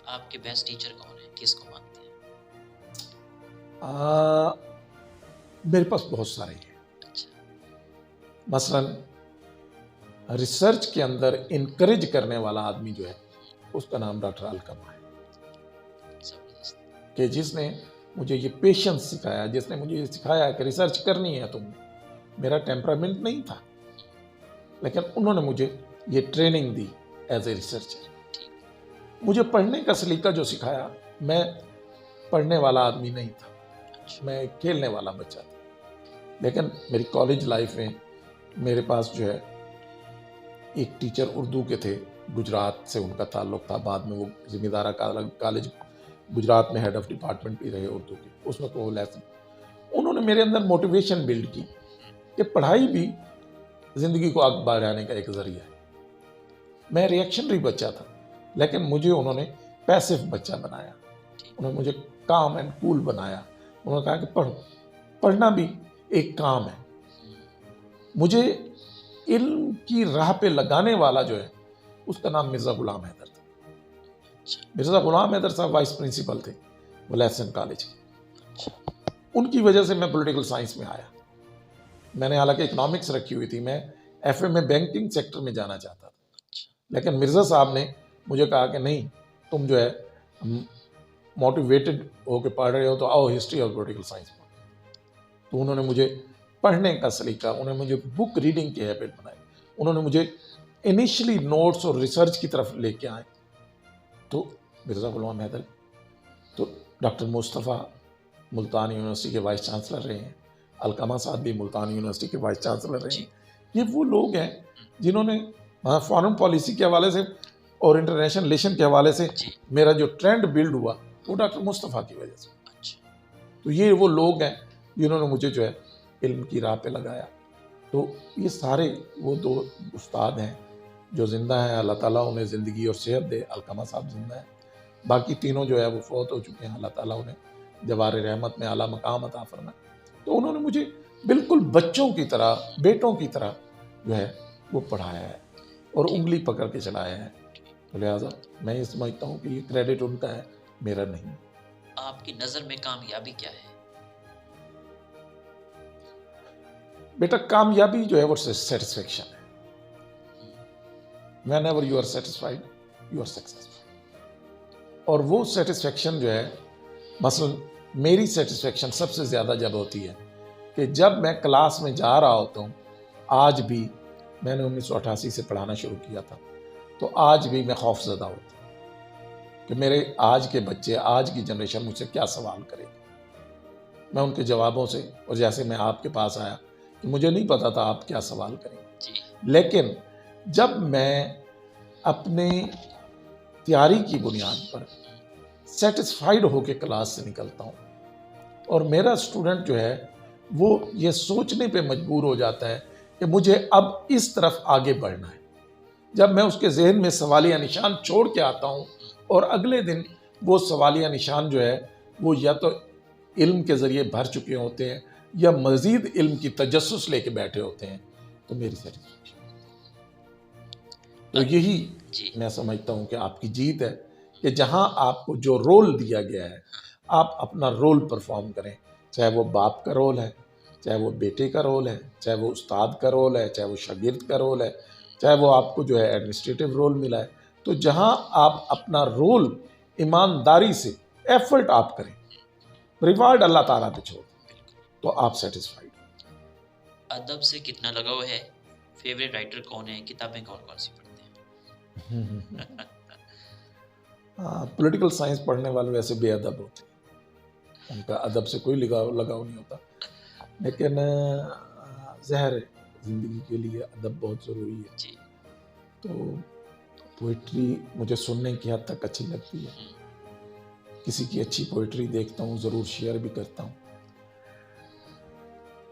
آپ کے بیسٹ ٹیچر کون ہیں؟ کس کو مانتے ہیں؟ میرے پاس بہت سارے ہیں، اچھا مثلاً ریسرچ کے اندر انکریج کرنے والا آدمی جو ہے اس کا نام ڈاکٹر القمہ ہے، زبردست۔ کہ جس نے مجھے یہ پیشنس سکھایا، جس نے مجھے یہ سکھایا کہ ریسرچ کرنی ہے تم نے۔ میرا ٹیمپرامنٹ نہیں تھا، لیکن انہوں نے مجھے یہ training the as a researcher. مجھے پڑھنے کا سلیقہ جو سکھایا، میں پڑھنے والا آدمی نہیں تھا، میں کھیلنے والا بچہ تھا، لیکن میری کالج لائف میں میرے پاس جو ہے ایک ٹیچر اردو کے تھے، گجرات سے ان کا تعلق تھا، بعد میں وہ ذمہ دارہ کالج گجرات میں ہیڈ آف ڈپارٹمنٹ بھی رہے اردو کے، اس وقت وہ لیسن، انہوں نے میرے اندر موٹیویشن بلڈ کی کہ پڑھائی بھی زندگی کو آگے بڑھانے کا ایک ذریعہ ہے۔ میں ریئیکشنری بچہ تھا، لیکن مجھے انہوں نے پیسو بچہ بنایا، انہوں نے مجھے کام اینڈ کول بنایا، انہوں نے کہا کہ پڑھو، پڑھنا بھی ایک کام ہے۔ مجھے علم کی راہ پہ لگانے والا جو ہے اس کا نام مرزا غلام حیدر تھا۔ مرزا غلام حیدر صاحب وائس پرنسپل تھے ولیسن کالج کے، ان کی وجہ سے میں پولیٹیکل سائنس میں آیا۔ میں نے حالانکہ اکنامکس رکھی ہوئی تھی، میں ایف اے میں بینکنگ سیکٹر میں جانا چاہتا تھا، لیکن مرزا صاحب نے مجھے کہا کہ نہیں، تم جو ہے موٹیویٹڈ ہو کے پڑھ رہے ہو تو آؤ ہسٹری اور پولیٹیکل سائنس پڑھو۔ تو انہوں نے مجھے پڑھنے کا سلیقہ، انہوں نے مجھے بک ریڈنگ کی ہیبٹ بنائی، انہوں نے مجھے انیشلی نوٹس اور ریسرچ کی طرف لے کے آئے۔ تو مرزا غلام حیدر، تو ڈاکٹر مصطفیٰ ملتان یونیورسٹی کے وائس چانسلر رہے ہیں، القمہ صاحب بھی ملتان یونیورسٹی کے وائس چانسلر رہے ہیں۔ یہ وہ لوگ ہیں جنہوں نے فارن پالیسی کے حوالے سے اور انٹرنیشنل ریلیشن کے حوالے سے میرا جو ٹرینڈ بلڈ ہوا وہ ڈاکٹر مصطفیٰ کی وجہ سے۔ تو یہ وہ لوگ ہیں جنہوں نے مجھے جو ہے علم کی راہ پہ لگایا۔ تو یہ سارے وہ دو استاد ہیں جو زندہ ہیں، اللہ تعالیٰ انہیں زندگی اور صحت دے۔ القمہ صاحب زندہ ہیں، باقی تینوں جو ہے وہ فوت ہو چکے ہیں، اللہ تعالیٰ انہیں جوار رحمت میں اعلیٰ مقام عطا فرمائے۔ تو انہوں نے مجھے بالکل بچوں کی طرح، بیٹوں کی طرح جو ہے وہ پڑھایا ہے اور انگلی پکڑ کے چلایا ہے۔ تو لہٰذا میں یہ سمجھتا ہوں کہ یہ کریڈٹ ان کا ہے، میرا نہیں۔ آپ کی نظر میں کامیابی کیا ہے؟ بیٹا کامیابی جو ہے وہ سیٹسفیکشن ہے۔ Whenever you are satisfied, you are successful. اور وہ سیٹسفیکشن جو ہے، مثلا میری سیٹسفیکشن سب سے زیادہ جب ہوتی ہے کہ جب میں کلاس میں جا رہا ہوتا ہوں. آج بھی میں نے 1988 سے پڑھانا شروع کیا تھا، تو آج بھی میں خوف زدہ ہوتا ہوں کہ میرے آج کے بچے، آج کی جنریشن مجھ سے کیا سوال کرے گی. میں ان کے جوابوں سے، اور جیسے میں آپ کے پاس آیا کہ مجھے نہیں پتا تھا آپ کیا سوال کریں گے، لیکن جب میں اپنے تیاری کی بنیاد پر سیٹسفائیڈ ہو کے کلاس سے نکلتا ہوں اور میرا اسٹوڈنٹ جو ہے وہ یہ سوچنے پہ مجبور ہو جاتا ہے کہ مجھے اب اس طرف آگے بڑھنا ہے، جب میں اس کے ذہن میں سوالیہ نشان چھوڑ کے آتا ہوں اور اگلے دن وہ سوالیہ نشان جو ہے وہ یا تو علم کے ذریعے بھر چکے ہوتے ہیں یا مزید علم کی تجسس لے کے بیٹھے ہوتے ہیں، تو میری سیٹسفیکشن. تو یہی میں سمجھتا ہوں کہ آپ کی جیت ہے کہ جہاں آپ کو جو رول دیا گیا ہے آپ اپنا رول پرفارم کریں، چاہے وہ باپ کا رول ہے، چاہے وہ بیٹے کا رول ہے، چاہے وہ استاد کا رول ہے، چاہے وہ شاگرد کا رول ہے، چاہے وہ آپ کو جو ہے ایڈمنسٹریٹو رول ملا ہے. تو جہاں آپ اپنا رول ایمانداری سے ایفرٹ آپ کریں، ریوارڈ اللہ تعالیٰ پہ چھوڑ دیں، تو آپ سیٹسفائیڈ. ادب سے کتنا لگاؤ ہے؟ فیوریٹ رائٹر کون ہے؟ کتابیں کون کون سی پڑھتے ہیں؟ پولیٹیکل سائنس پڑھنے والے ویسے بے ادب ہوتے ہیں، ان کا ادب سے کوئی لگاؤ نہیں ہوتا، لیکن ظاہر ہے زندگی کے لیے ادب بہت ضروری ہے. تو پوئٹری مجھے سننے کی حد تک اچھی لگتی ہے، کسی کی اچھی پوئٹری دیکھتا ہوں ضرور شیئر بھی کرتا ہوں.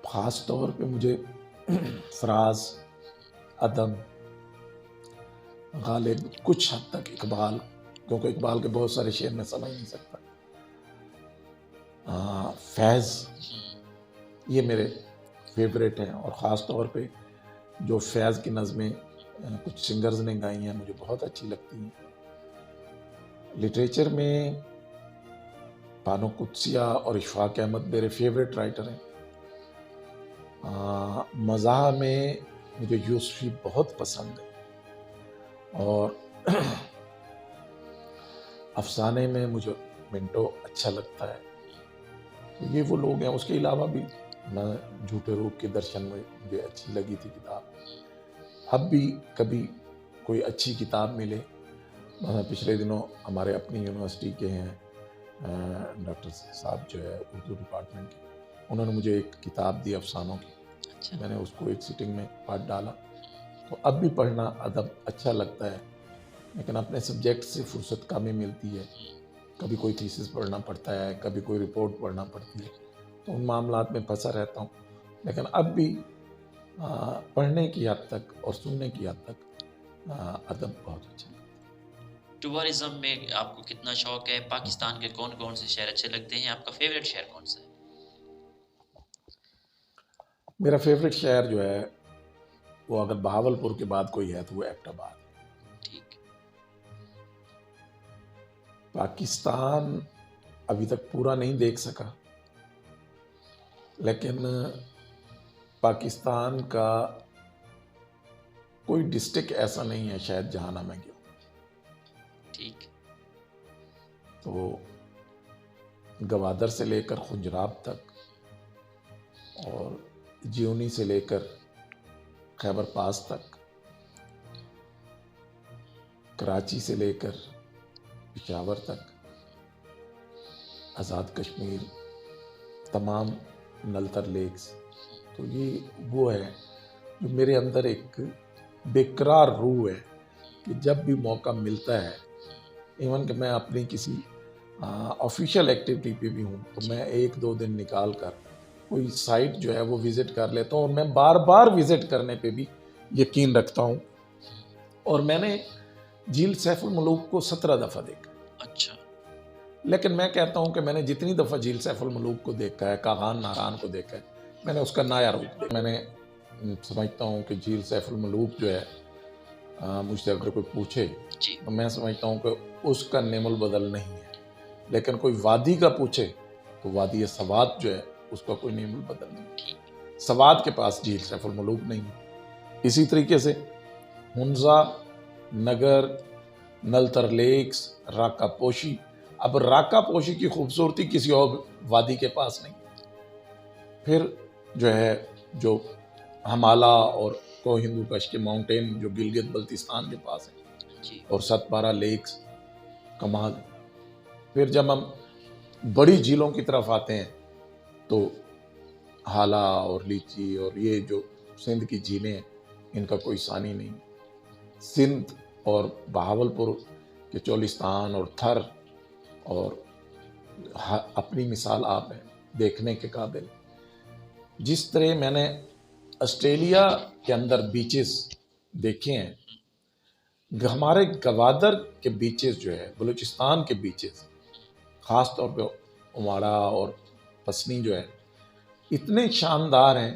خاص طور پہ مجھے فراز، ادم، غالب، کچھ حد تک اقبال، کیونکہ اقبال کے بہت سارے شعر میں سمجھ نہیں سکتا، فیض، یہ میرے فیوریٹ ہیں. اور خاص طور پہ جو فیض کی نظمیں کچھ سنگرز نے گائی ہیں مجھے بہت اچھی لگتی ہیں. لٹریچر میں بانو قدسیہ اور اشفاق احمد میرے فیوریٹ رائٹر ہیں. مزاح میں مجھے یوسفی بہت پسند ہے، اور افسانے میں مجھے منٹو اچھا لگتا ہے. تو یہ وہ لوگ ہیں. اس کے علاوہ بھی میں جھوٹے روپ کے درشن میں مجھے اچھی لگی تھی کتاب. اب بھی کبھی کوئی اچھی کتاب ملے، پچھلے دنوں ہمارے اپنی یونیورسٹی کے ہیں ڈاکٹر صاحب جو ہے اردو ڈپارٹمنٹ کے، انہوں نے مجھے ایک کتاب دی افسانوں کی، میں نے اس کو ایک سٹنگ میں پڑھ ڈالا. تو اب بھی پڑھنا ادب اچھا لگتا ہے، لیکن اپنے سبجیکٹ سے فرصت کم ہی ملتی ہے. کبھی کوئی تھیسس پڑھنا پڑتا ہے، کبھی کوئی رپورٹ پڑھنا پڑتی ہے، تو ان معاملات میں پھنسا رہتا ہوں. لیکن اب بھی پڑھنے کی حد تک اور سننے کی حد تک ادب بہت اچھا ہے. ٹورازم میں آپ کو کتنا شوق ہے؟ پاکستان کے کون کون سے شہر اچھے لگتے ہیں؟ آپ کا فیوریٹ شہر کون سا ہے؟ میرا فیوریٹ شہر جو ہے وہ اگر بہاولپور کے بعد کوئی ہے تو وہ ایبٹ آباد ہے. ٹھیک. پاکستان ابھی تک پورا نہیں دیکھ سکا، لیکن پاکستان کا کوئی ڈسٹرکٹ ایسا نہیں ہے شاید جہاں نہ میں گیا. ٹھیک. تو گوادر سے لے کر خنجراب تک، اور جیونی سے لے کر خیبر پاس تک، کراچی سے لے کر پشاور تک، آزاد کشمیر، تمام نلتر لیکس. تو یہ وہ ہے جو میرے اندر ایک بےقرار روح ہے کہ جب بھی موقع ملتا ہے، ایون کہ میں اپنی کسی آفیشیل ایکٹیویٹی پہ بھی ہوں تو میں 1-2 دن نکال کر کوئی سائٹ جو ہے وہ وزٹ کر لیتا ہوں، اور میں بار بار وزٹ کرنے پہ بھی یقین رکھتا ہوں. اور میں نے جھیل سیف الملوک کو 17 دفعہ دیکھا. اچھا. لیکن میں کہتا ہوں کہ میں نے جتنی دفعہ جھیل سیف الملوک کو دیکھا ہے، کاغان ناران کو دیکھا ہے، میں نے اس کا نایا روپ دیکھا. میں نے سمجھتا ہوں کہ جھیل سیف الملوک جو ہے مجھ سے اگر کوئی پوچھے تو میں سمجھتا ہوں کہ اس کا نعم البدل نہیں ہے. لیکن کوئی وادی کا پوچھے تو وادی سوات جو ہے اس کا کوئی نعم البدل نہیں. سوات کے پاس جھیل سیف الملوک نہیں ہے. اسی طریقے سے ہنزا، نگر، نلتر لیکس، راکا پوشی. اب راکا پوشی کی خوبصورتی کسی اور وادی کے پاس نہیں. پھر جو ہے جو ہمالا اور کو ہندو کش کے ماؤنٹین جو گلگت بلتستان کے پاس ہے، اور 17 لیکس کمال. پھر جب ہم بڑی جھیلوں کی طرف آتے ہیں تو ہالا اور لیچی اور یہ جو سندھ کی جھیلیں ہیں ان کا کوئی ثانی نہیں. سندھ اور بہاولپور کے چولستان اور تھر اور اپنی مثال آپ ہیں دیکھنے کے قابل. جس طرح میں نے آسٹریلیا کے اندر بیچز دیکھے ہیں، ہمارے گوادر کے بیچز جو ہے، بلوچستان کے بیچز خاص طور پہ اماڑا اور پسنی جو ہے اتنے شاندار ہیں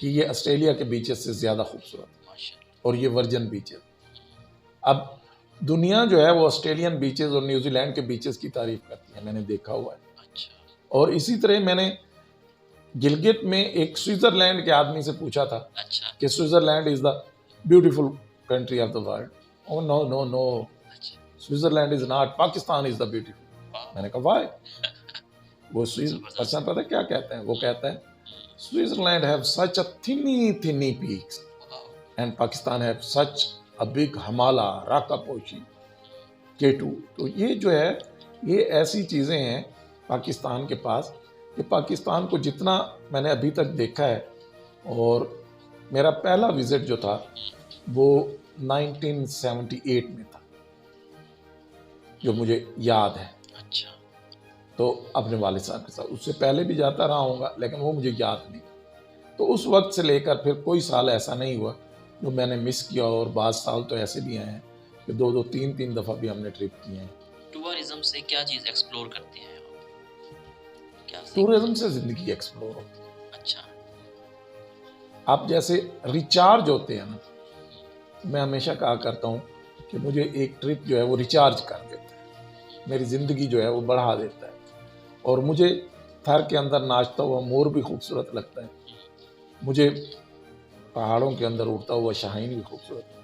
کہ یہ آسٹریلیا کے بیچز سے زیادہ خوبصورت ہیں، اور یہ ورجن بیچز. اب دنیا جو ہے وہ آسٹریلین بیچز اور نیوزی لینڈ کے بیچز کی تعریف کرتی ہے، میں نے دیکھا ہوا ہے. اور اسی طرح میں نے گلگت میں ایک سوئٹزرلینڈ کے آدمی سے پوچھا تھا کہ Switzerland is the beautiful country of the world. Oh no no no, Switzerland is not, Pakistan is the beautiful. میں نے کہا وائی؟ وہ پرسن پتہ کیا کہتے ہیں؟ وہ کہتا ہے Switzerland have such a tiny peaks and Pakistan have such a big Himala, Rakaposhi, K2. تو یہ جو ہے یہ ایسی چیزیں ہیں پاکستان کے پاس کہ پاکستان کو جتنا میں نے ابھی تک دیکھا ہے، اور میرا پہلا وزٹ جو تھا وہ 1978 میں تھا جو مجھے یاد ہے. تو اپنے والد صاحب کے ساتھ، اس سے پہلے بھی جاتا رہا ہوں گا لیکن وہ مجھے یاد نہیں. تو اس وقت سے لے کر پھر کوئی سال ایسا نہیں ہوا جو میں نے مس کیا، اور بعض سال تو ایسے بھی آئے ہیں کہ 2 3 دفعہ بھی ہم نے ٹرپ کیے ہیں. ٹورازم سے کیا چیز ایکسپلور کرتے ہیں آپ؟ ٹورازم سے زندگی ایکسپلور ہوتی ہے. اچھا. آپ جیسے ریچارج ہوتے ہیں نا، میں ہمیشہ کہا کرتا ہوں کہ مجھے ایک ٹرپ جو ہے وہ ریچارج کر دیتا ہے، میری زندگی جو ہے وہ بڑھا دیتا ہے. اور مجھے تھر کے اندر ناچتا ہوا مور بھی خوبصورت لگتا ہے، مجھے پہاڑوں کے اندر اڑتا ہوا شاہین بھی خوبصورت ہے،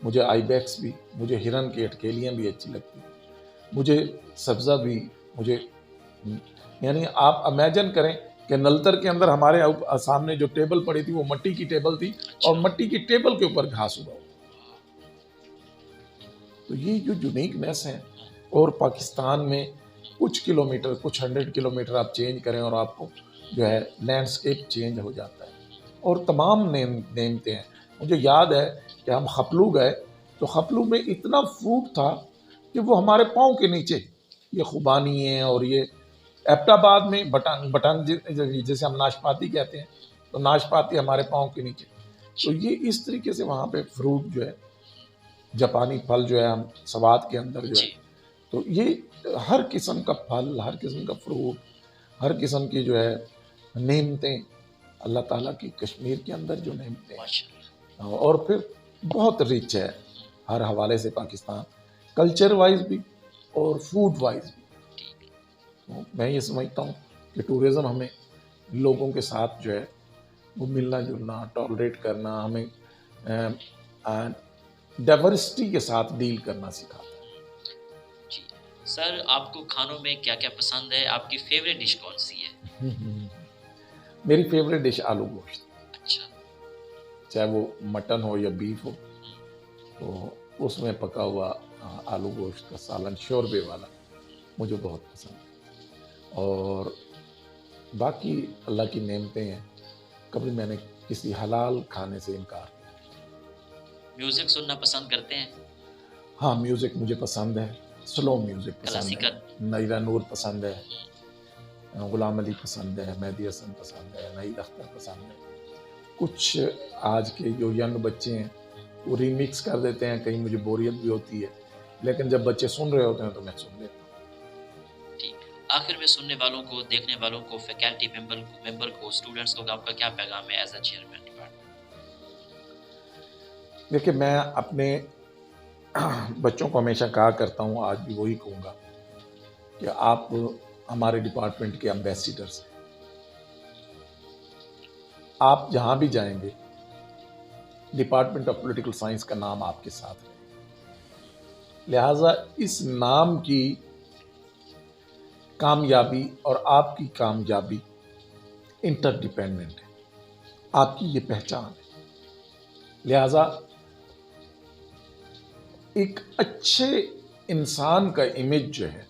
مجھے آئی بیکس بھی، مجھے ہرن کی اٹکیلیاں بھی اچھی لگتی ہیں، مجھے سبزہ بھی، مجھے یعنی آپ امیجن کریں کہ نلتر کے اندر ہمارے سامنے جو ٹیبل پڑی تھی وہ مٹی کی ٹیبل تھی، اور مٹی کی ٹیبل کے اوپر گھاس اگا ہوا. تو یہ جو یونیکنیس ہے. اور پاکستان میں کچھ کلومیٹر، کچھ 100 کلومیٹر آپ چینج کریں اور آپ کو جو ہے لینڈسکیپ چینج ہو جاتا ہے، اور تمام نعمتیں ہیں. مجھے یاد ہے کہ ہم خپلو گئے تو خپلو میں اتنا فروٹ تھا کہ وہ ہمارے پاؤں کے نیچے، یہ خوبانی ہیں اور یہ ایبٹ آباد میں بٹنگ جیسے ہم ناشپاتی کہتے ہیں، تو ناشپاتی ہمارے پاؤں کے نیچے. تو یہ اس طریقے سے وہاں پہ فروٹ جو ہے، جاپانی پھل جو ہے ہم سوات کے اندر جو ہے، تو یہ ہر قسم کا پھل، ہر قسم کا فروٹ، ہر قسم کی جو ہے نعمتیں اللہ تعالیٰ کی کشمیر کے اندر جو نعمتیں ہیں. اور پھر بہت ریچ ہے ہر حوالے سے پاکستان، کلچر وائز بھی اور فوڈ وائز بھی. تو میں یہ سمجھتا ہوں کہ ٹورزم ہمیں لوگوں کے ساتھ جو ہے وہ ملنا جلنا، ٹالریٹ کرنا، ہمیں ڈائیورسٹی کے ساتھ ڈیل کرنا سکھاتا ہے. جی سر، آپ کو کھانوں میں کیا کیا پسند ہے؟ آپ کی فیوریٹ ڈش کون سی ہے؟ میری فیوریٹ ڈش آلو گوشت. اچھا. چاہے وہ مٹن ہو یا بیف ہو، تو اس میں پکا ہوا آلو گوشت کا سالن شوربے والا مجھے بہت پسند ہے. اور باقی اللہ کی نعمتیں ہیں، کبھی میں نے کسی حلال کھانے سے انکار نہیں. میوزک سننا پسند کرتے ہیں؟ ہاں، میوزک مجھے پسند ہے. سلو میوزک پسند ہے، نیرا نور پسند ہے، غلام علی پسند ہے، مہدی حسن پسند ہے، نعید اختر پسند ہے. کچھ آج کے جو ینگ بچے ہیں وہ ریمکس کر دیتے ہیں، کہیں مجھے بوریت بھی ہوتی ہے، لیکن جب بچے سن رہے ہوتے ہیں تو میں سن لیتا ہوں. آخر میں سننے والوں کو، دیکھنے والوں کو، فیکلٹی ممبر کو، اسٹوڈنٹس کو آپ کا کیا پیغام ہے ایز اے چیئرمین ڈپارٹمنٹ؟ دیکھیں، میں اپنے بچوں کو ہمیشہ کہا کرتا ہوں، آج بھی وہی کہوں گا کہ آپ ہمارے ڈپارٹمنٹ کے ایمبیسیڈرز ہیں. آپ جہاں بھی جائیں گے ڈپارٹمنٹ آف پولیٹیکل سائنس کا نام آپ کے ساتھ ہے. لہٰذا اس نام کی کامیابی اور آپ کی کامیابی انٹر ڈیپینڈنٹ ہے، آپ کی یہ پہچان ہے۔ لہٰذا ایک اچھے انسان کا امیج جو ہے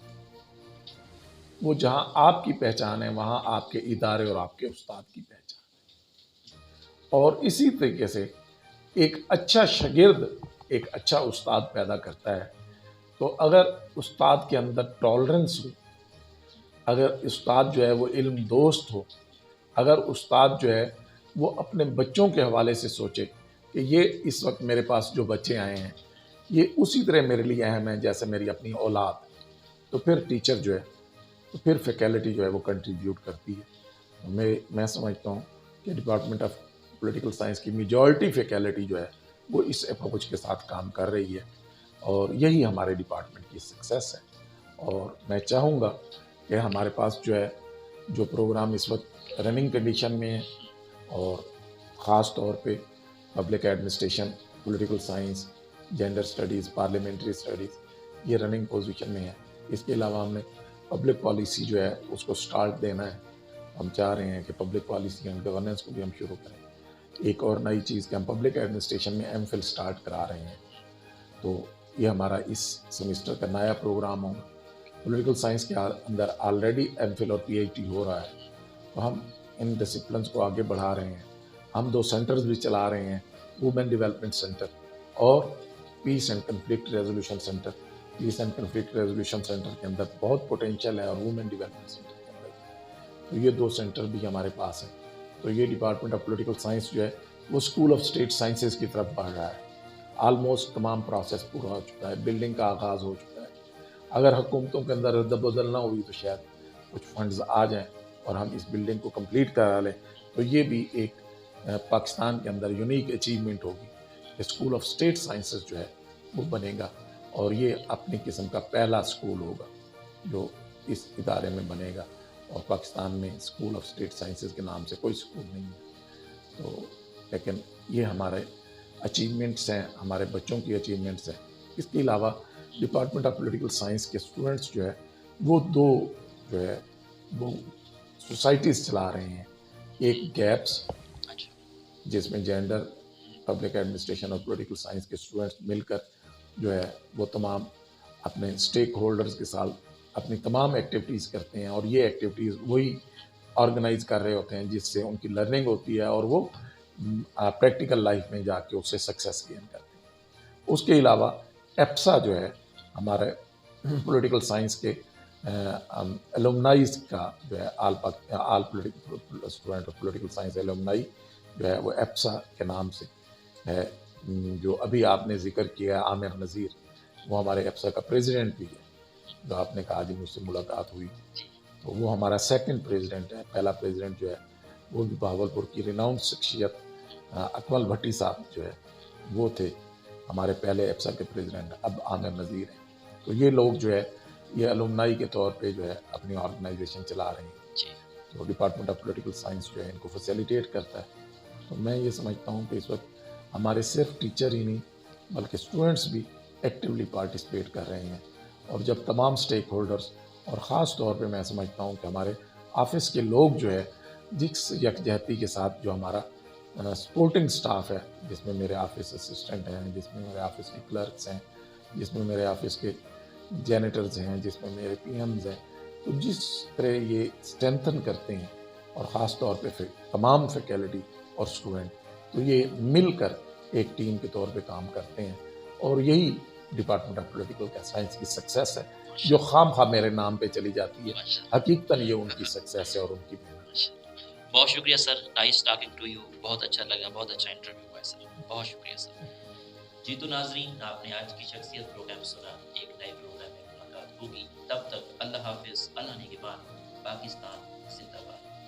وہ جہاں آپ کی پہچان ہے وہاں آپ کے ادارے اور آپ کے استاد کی پہچان ہے۔ اور اسی طریقے سے ایک اچھا شاگرد ایک اچھا استاد پیدا کرتا ہے۔ تو اگر استاد کے اندر ٹالرنس ہو، اگر استاد جو ہے وہ علم دوست ہو، اگر استاد جو ہے وہ اپنے بچوں کے حوالے سے سوچے کہ یہ اس وقت میرے پاس جو بچے آئے ہیں یہ اسی طرح میرے لیے اہم ہے جیسے میری اپنی اولاد، تو پھر ٹیچر جو ہے تو پھر فیکلٹی جو ہے وہ کنٹریبیوٹ کرتی ہے۔ میں سمجھتا ہوں کہ ڈپارٹمنٹ آف پولیٹیکل سائنس کی میجورٹی فیکلٹی جو ہے وہ اس اپروچ کے ساتھ کام کر رہی ہے، اور یہی ہمارے ڈپارٹمنٹ کی سکسیس ہے۔ اور میں چاہوں گا کہ ہمارے پاس جو ہے جو پروگرام اس وقت رننگ کنڈیشن میں ہے، اور خاص طور پہ public administration, political science, gender studies, parliamentary studies, یہ رننگ پوزیشن میں ہے۔ اس کے علاوہ ہم نے پبلک پالیسی جو ہے اس کو سٹارٹ دینا ہے۔ ہم چاہ رہے ہیں کہ پبلک پالیسی اینڈ گورننس کو بھی ہم شروع کریں۔ ایک اور نئی چیز کہ ہم پبلک ایڈمنسٹریشن میں ایم فل سٹارٹ کرا رہے ہیں، تو یہ ہمارا اس سیمسٹر کا نیا پروگرام ہوگا۔ پولیٹیکل سائنس کے اندر آلریڈی ایم فل اور پی ایچ ڈی ہو رہا ہے، تو ہم ان ڈسپلنس کو آگے بڑھا رہے ہیں۔ ہم 2 سینٹرز بھی چلا رہے ہیں، وومن ڈیولپمنٹ سینٹر اور پیس and conflict resolution centre. Piece and conflict resolution centre کے اندر بہت پوٹینشیل ہے، اور وومن ڈیولپمنٹ سینٹر کے اندر، تو یہ 2 سینٹر بھی ہمارے پاس ہیں۔ تو یہ ڈپارٹمنٹ آف پولیٹیکل سائنس جو ہے وہ اسکول آف اسٹیٹ سائنسز کی طرف بڑھ رہا ہے۔ آلموسٹ تمام پروسیس پورا ہو چکا ہے، بلڈنگ کا آغاز ہو چکا ہے۔ اگر حکومتوں کے اندر رد بدل نہ ہوئی تو شاید کچھ فنڈز آ جائیں اور ہم اس بلڈنگ کو کمپلیٹ کرا لیں، تو یہ بھی ایک پاکستان کے اندر یونیک اچیومنٹ ہوگی کہ اسکول آف اسٹیٹ سائنسز جو ہے وہ بنے گا، اور یہ اپنی قسم کا پہلا اسکول ہوگا جو اس ادارے میں بنے گا، اور پاکستان میں اسکول آف اسٹیٹ سائنسز کے نام سے کوئی اسکول نہیں ہے۔ تو لیکن یہ ہمارے اچیومنٹس ہیں، ہمارے بچوں کی اچیومنٹس ہیں۔ اس کے علاوہ ڈپارٹمنٹ آف پولیٹیکل سائنس کے اسٹوڈنٹس جو ہے وہ 2 جو ہے وہ سوسائٹیز چلا رہے ہیں۔ ایک گیپس جس میں جینڈر، پبلک ایڈمنسٹریشن اور پولیٹیکل سائنس کے اسٹوڈنٹس مل کر جو ہے وہ تمام اپنے اسٹیک ہولڈرز کے ساتھ اپنی تمام ایکٹیویٹیز کرتے ہیں، اور یہ ایکٹیویٹیز وہی آرگنائز کر رہے ہوتے ہیں جس سے ان کی لرننگ ہوتی ہے اور وہ پریکٹیکل لائف میں جا کے اس سے سکسیس گین کرتے ہیں۔ اس کے علاوہ ایپسا جو ہے ہمارے پولیٹیکل سائنس کے الومنائز کا جو ہے all student of political science alumni جو ہے وہ ایپسا کے نام سے ہے۔ جو ابھی آپ نے ذکر کیا عامر نذیر، وہ ہمارے ایپسا کا پریزیڈنٹ بھی ہے، جو آپ نے کہا جی مجھ سے ملاقات ہوئی، تو وہ ہمارا 2nd پریزیڈنٹ ہے۔ پہلا پریزیڈنٹ جو ہے وہ بھی بہاولپور کی ریناؤنڈ شخصیت اکمل بھٹی صاحب جو ہے وہ تھے ہمارے پہلے ایپسا کے پریزیڈنٹ، اب عامر نذیر ہیں۔ تو یہ لوگ جو ہے یہ الومنائی کے طور پہ جو ہے اپنی آرگنائزیشن چلا رہے ہیں، تو ڈپارٹمنٹ آف پولیٹیکل سائنس جو ہے ان کو فیسیلیٹیٹ کرتا ہے۔ تو میں یہ سمجھتا ہوں کہ اس وقت ہمارے صرف ٹیچر ہی نہیں بلکہ اسٹوڈنٹس بھی ایکٹیولی پارٹیسپیٹ کر رہے ہیں، اور جب تمام اسٹیک ہولڈرز، اور خاص طور پہ میں سمجھتا ہوں کہ ہمارے آفس کے لوگ جو ہے جس یکجہتی کے ساتھ جو ہمارا سپورٹنگ سٹاف ہے، جس میں میرے آفس اسسٹنٹ ہیں، جس میں میرے آفس کے کلرکس ہیں، جس میں میرے آفس کے جینیٹرز ہیں، جس میں میرے پی ایمز ہیں، تو جس طرح یہ اسٹرینتھن کرتے ہیں، اور خاص طور پہ تمام فیکلٹی اور اسٹوڈنٹ، تو یہ مل کر ایک ٹیم کے طور پہ کام کرتے ہیں، اور یہی ڈپارٹمنٹ آف پولیٹیکل سائنس کی سکسیس ہے جو خام خواہ میرے نام پہ چلی جاتی ہے، حقیقتاً یہ ان کی سکسیس ہے اور ان کی محنت۔ بہت شکریہ سر، نائس ٹاکنگ ٹو یو، بہت اچھا لگا، بہت اچھا انٹرویو ہوا ہے سر، بہت شکریہ سر۔ جی تو ناظرین، آپ نے آج کی شخصیت پروگرام سنا، ایک نئے پروگرام میں ملاقات ہوگی، تب تک اللہ حافظ، اللہ نگہبان، پاکستان